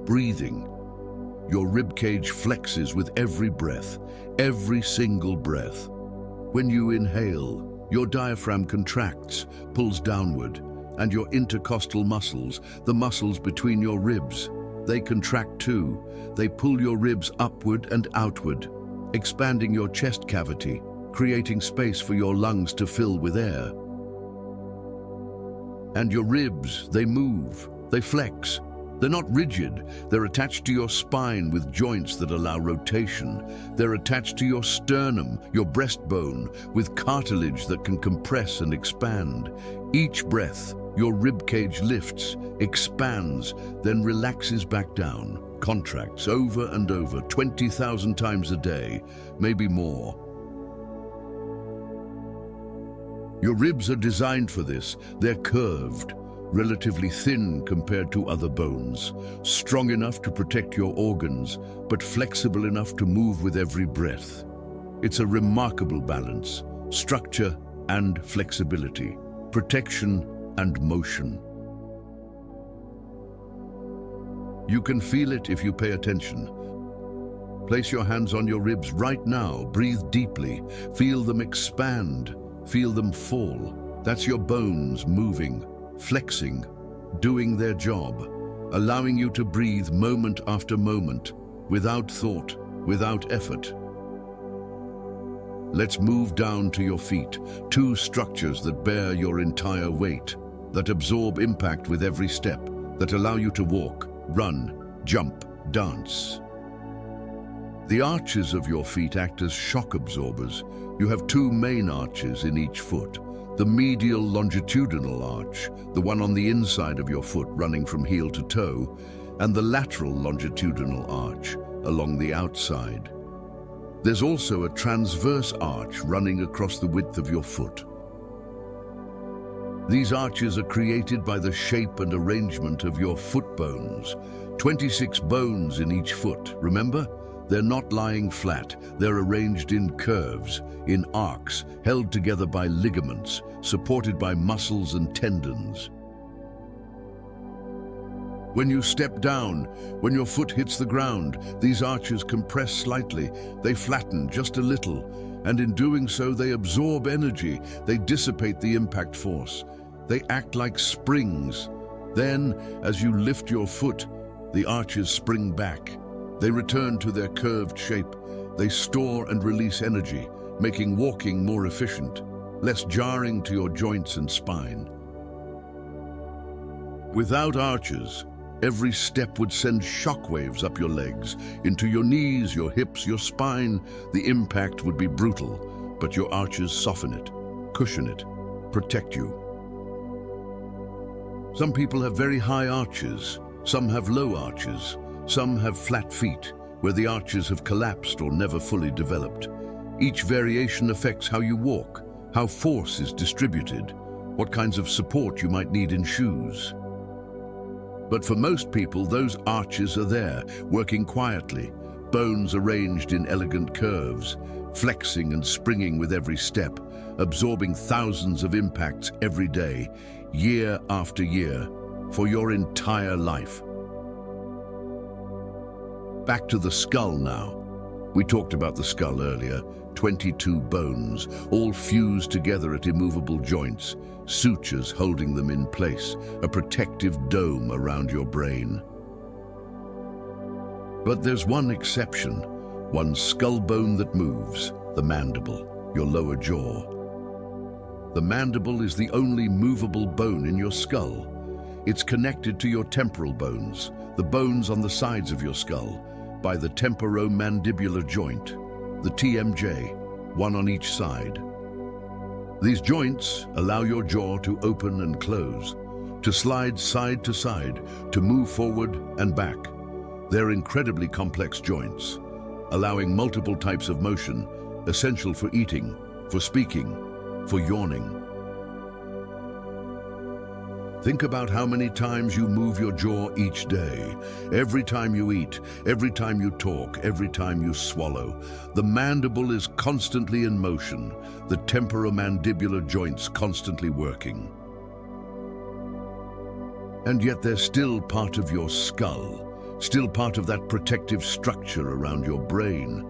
Breathing. Your ribcage flexes with every breath, every single breath. When you inhale, your diaphragm contracts, pulls downward, and your intercostal muscles, the muscles between your ribs, they contract too. They pull your ribs upward and outward, expanding your chest cavity, creating space for your lungs to fill with air. And your ribs, they move, they flex. They're not rigid. They're attached to your spine with joints that allow rotation. They're attached to your sternum, your breastbone, with cartilage that can compress and expand. Each breath, your ribcage lifts, expands, then relaxes back down, contracts over and over, 20,000 times a day, maybe more. Your ribs are designed for this. They're curved, relatively thin compared to other bones, strong enough to protect your organs, but flexible enough to move with every breath. It's a remarkable balance, structure and flexibility, protection and motion. You can feel it if you pay attention. Place your hands on your ribs right now. Breathe deeply. Feel them expand. Feel them fall. That's your bones moving, flexing, doing their job, allowing you to breathe moment after moment, without thought, without effort. Let's move down to your feet, two structures that bear your entire weight, that absorb impact with every step, that allow you to walk, run, jump, dance. The arches of your feet act as shock absorbers. You have two main arches in each foot. The medial longitudinal arch, the one on the inside of your foot running from heel to toe, and the lateral longitudinal arch along the outside. There's also a transverse arch running across the width of your foot. These arches are created by the shape and arrangement of your foot bones. 26 bones in each foot, remember? They're not lying flat, they're arranged in curves, in arcs, held together by ligaments, supported by muscles and tendons. When you step down, when your foot hits the ground, these arches compress slightly, they flatten just a little, and in doing so they absorb energy, they dissipate the impact force. They act like springs. Then, as you lift your foot, the arches spring back. They return to their curved shape. They store and release energy, making walking more efficient, less jarring to your joints and spine. Without arches, every step would send shockwaves up your legs, into your knees, your hips, your spine. The impact would be brutal, but your arches soften it, cushion it, protect you. Some people have very high arches, some have low arches, some have flat feet, where the arches have collapsed or never fully developed. Each variation affects how you walk, how force is distributed, what kinds of support you might need in shoes. But for most people, those arches are there, working quietly, bones arranged in elegant curves, flexing and springing with every step, absorbing thousands of impacts every day, year after year, for your entire life. Back to the skull now. We talked about the skull earlier. 22 bones, all fused together at immovable joints, sutures holding them in place, a protective dome around your brain. But there's one exception, one skull bone that moves, the mandible, your lower jaw. The mandible is the only movable bone in your skull. It's connected to your temporal bones, the bones on the sides of your skull, by the temporomandibular joint, the TMJ, one on each side. These joints allow your jaw to open and close, to slide side to side, to move forward and back. They're incredibly complex joints, allowing multiple types of motion, essential for eating, for speaking, for yawning. Think about how many times you move your jaw each day. Every time you eat, every time you talk, every time you swallow. The mandible is constantly in motion, the temporomandibular joints constantly working. And yet they're still part of your skull, still part of that protective structure around your brain.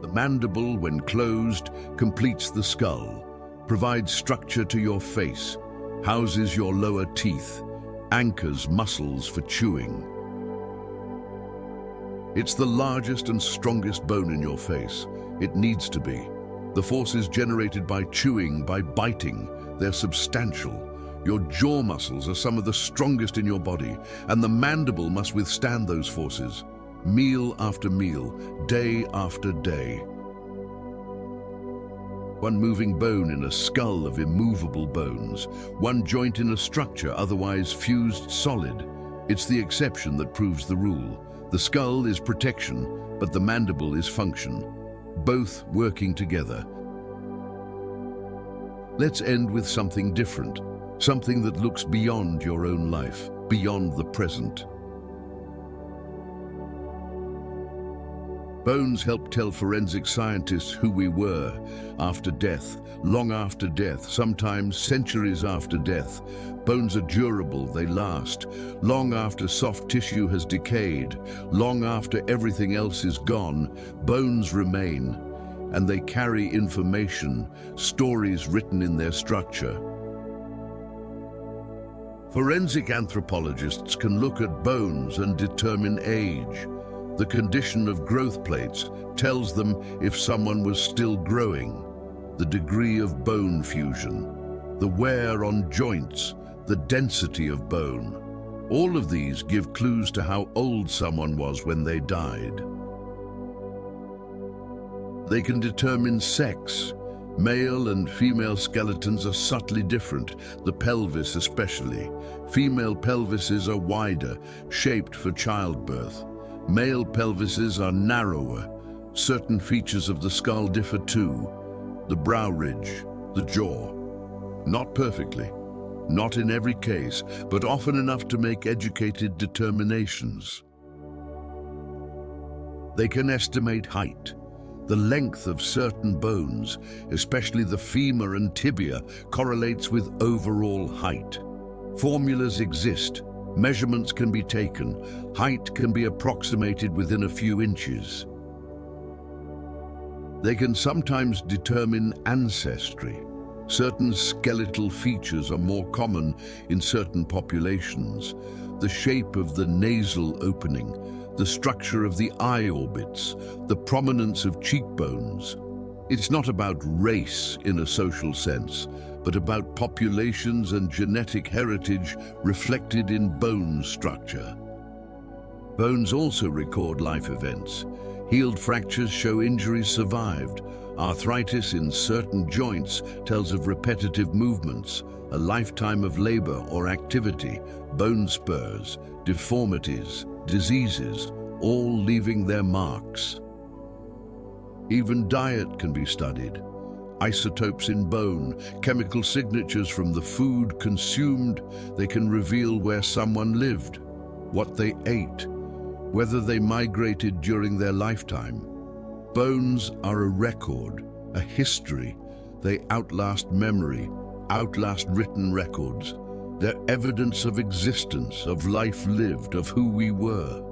The mandible, when closed, completes the skull, provides structure to your face, houses your lower teeth, anchors muscles for chewing. It's the largest and strongest bone in your face. It needs to be. The forces generated by chewing, by biting, they're substantial. Your jaw muscles are some of the strongest in your body, and the mandible must withstand those forces, meal after meal, day after day. One moving bone in a skull of immovable bones, one joint in a structure otherwise fused solid. It's the exception that proves the rule. The skull is protection, but the mandible is function, both working together. Let's end with something different, something that looks beyond your own life, beyond the present. Bones help tell forensic scientists who we were after death, long after death, sometimes centuries after death. Bones are durable, they last. Long after soft tissue has decayed, long after everything else is gone, bones remain, and they carry information, stories written in their structure. Forensic anthropologists can look at bones and determine age. The condition of growth plates tells them if someone was still growing. The degree of bone fusion, the wear on joints, the density of bone. All of these give clues to how old someone was when they died. They can determine sex. Male and female skeletons are subtly different, the pelvis especially. Female pelvises are wider, shaped for childbirth. Male pelvises are narrower. Certain features of the skull differ too. The brow ridge, the jaw. Not perfectly, not in every case, but often enough to make educated determinations. They can estimate height. The length of certain bones, especially the femur and tibia, correlates with overall height. Formulas exist. Measurements can be taken. Height can be approximated within a few inches. They can sometimes determine ancestry. Certain skeletal features are more common in certain populations. The shape of the nasal opening, the structure of the eye orbits, the prominence of cheekbones. It's not about race in a social sense, but about populations and genetic heritage reflected in bone structure. Bones also record life events. Healed fractures show injuries survived. Arthritis in certain joints tells of repetitive movements, a lifetime of labor or activity, bone spurs, deformities, diseases, all leaving their marks. Even diet can be studied. Isotopes in bone, chemical signatures from the food consumed, they can reveal where someone lived, what they ate, whether they migrated during their lifetime. Bones are a record, a history. They outlast memory, outlast written records. They're evidence of existence, of life lived, of who we were.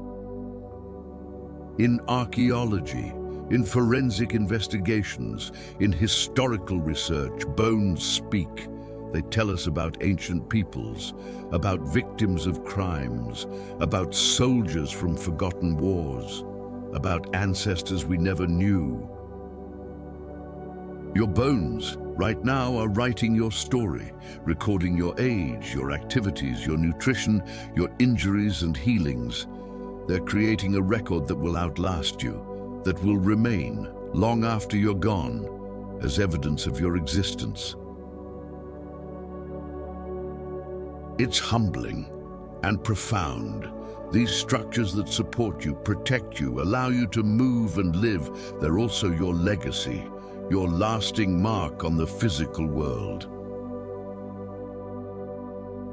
In archaeology, in forensic investigations, in historical research, bones speak. They tell us about ancient peoples, about victims of crimes, about soldiers from forgotten wars, about ancestors we never knew. Your bones, right now, are writing your story, recording your age, your activities, your nutrition, your injuries and healings. They're creating a record that will outlast you, that will remain long after you're gone, as evidence of your existence. It's humbling and profound. These structures that support you, protect you, allow you to move and live, they're also your legacy, your lasting mark on the physical world.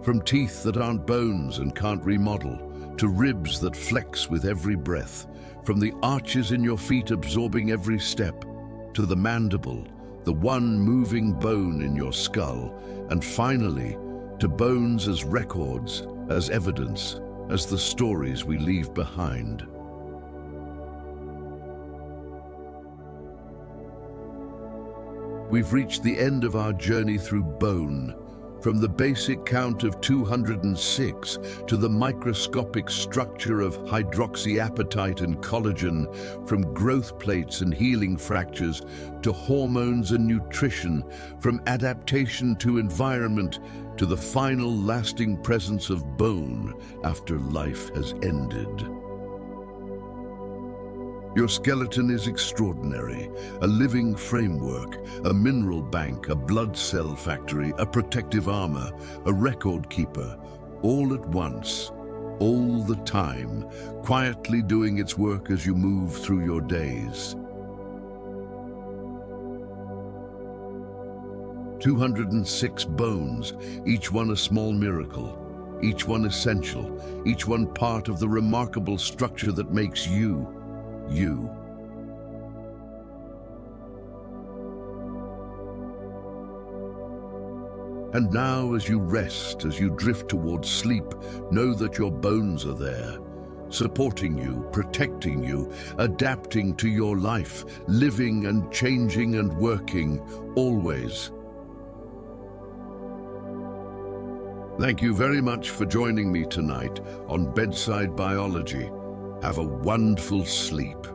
From teeth that aren't bones and can't remodel, to ribs that flex with every breath, from the arches in your feet absorbing every step, to the mandible, the one moving bone in your skull, and finally, to bones as records, as evidence, as the stories we leave behind. We've reached the end of our journey through bone, from the basic count of 206 to the microscopic structure of hydroxyapatite and collagen, from growth plates and healing fractures to hormones and nutrition, from adaptation to environment to the final lasting presence of bone after life has ended. Your skeleton is extraordinary, a living framework, a mineral bank, a blood cell factory, a protective armor, a record keeper, all at once, all the time, quietly doing its work as you move through your days. 206 bones, each one a small miracle, each one essential, each one part of the remarkable structure that makes you, you. And now, as you rest, as you drift towards sleep, know that your bones are there, supporting you, protecting you, adapting to your life, living and changing and working, always. Thank you very much for joining me tonight on Bedside Biology. Have a wonderful sleep.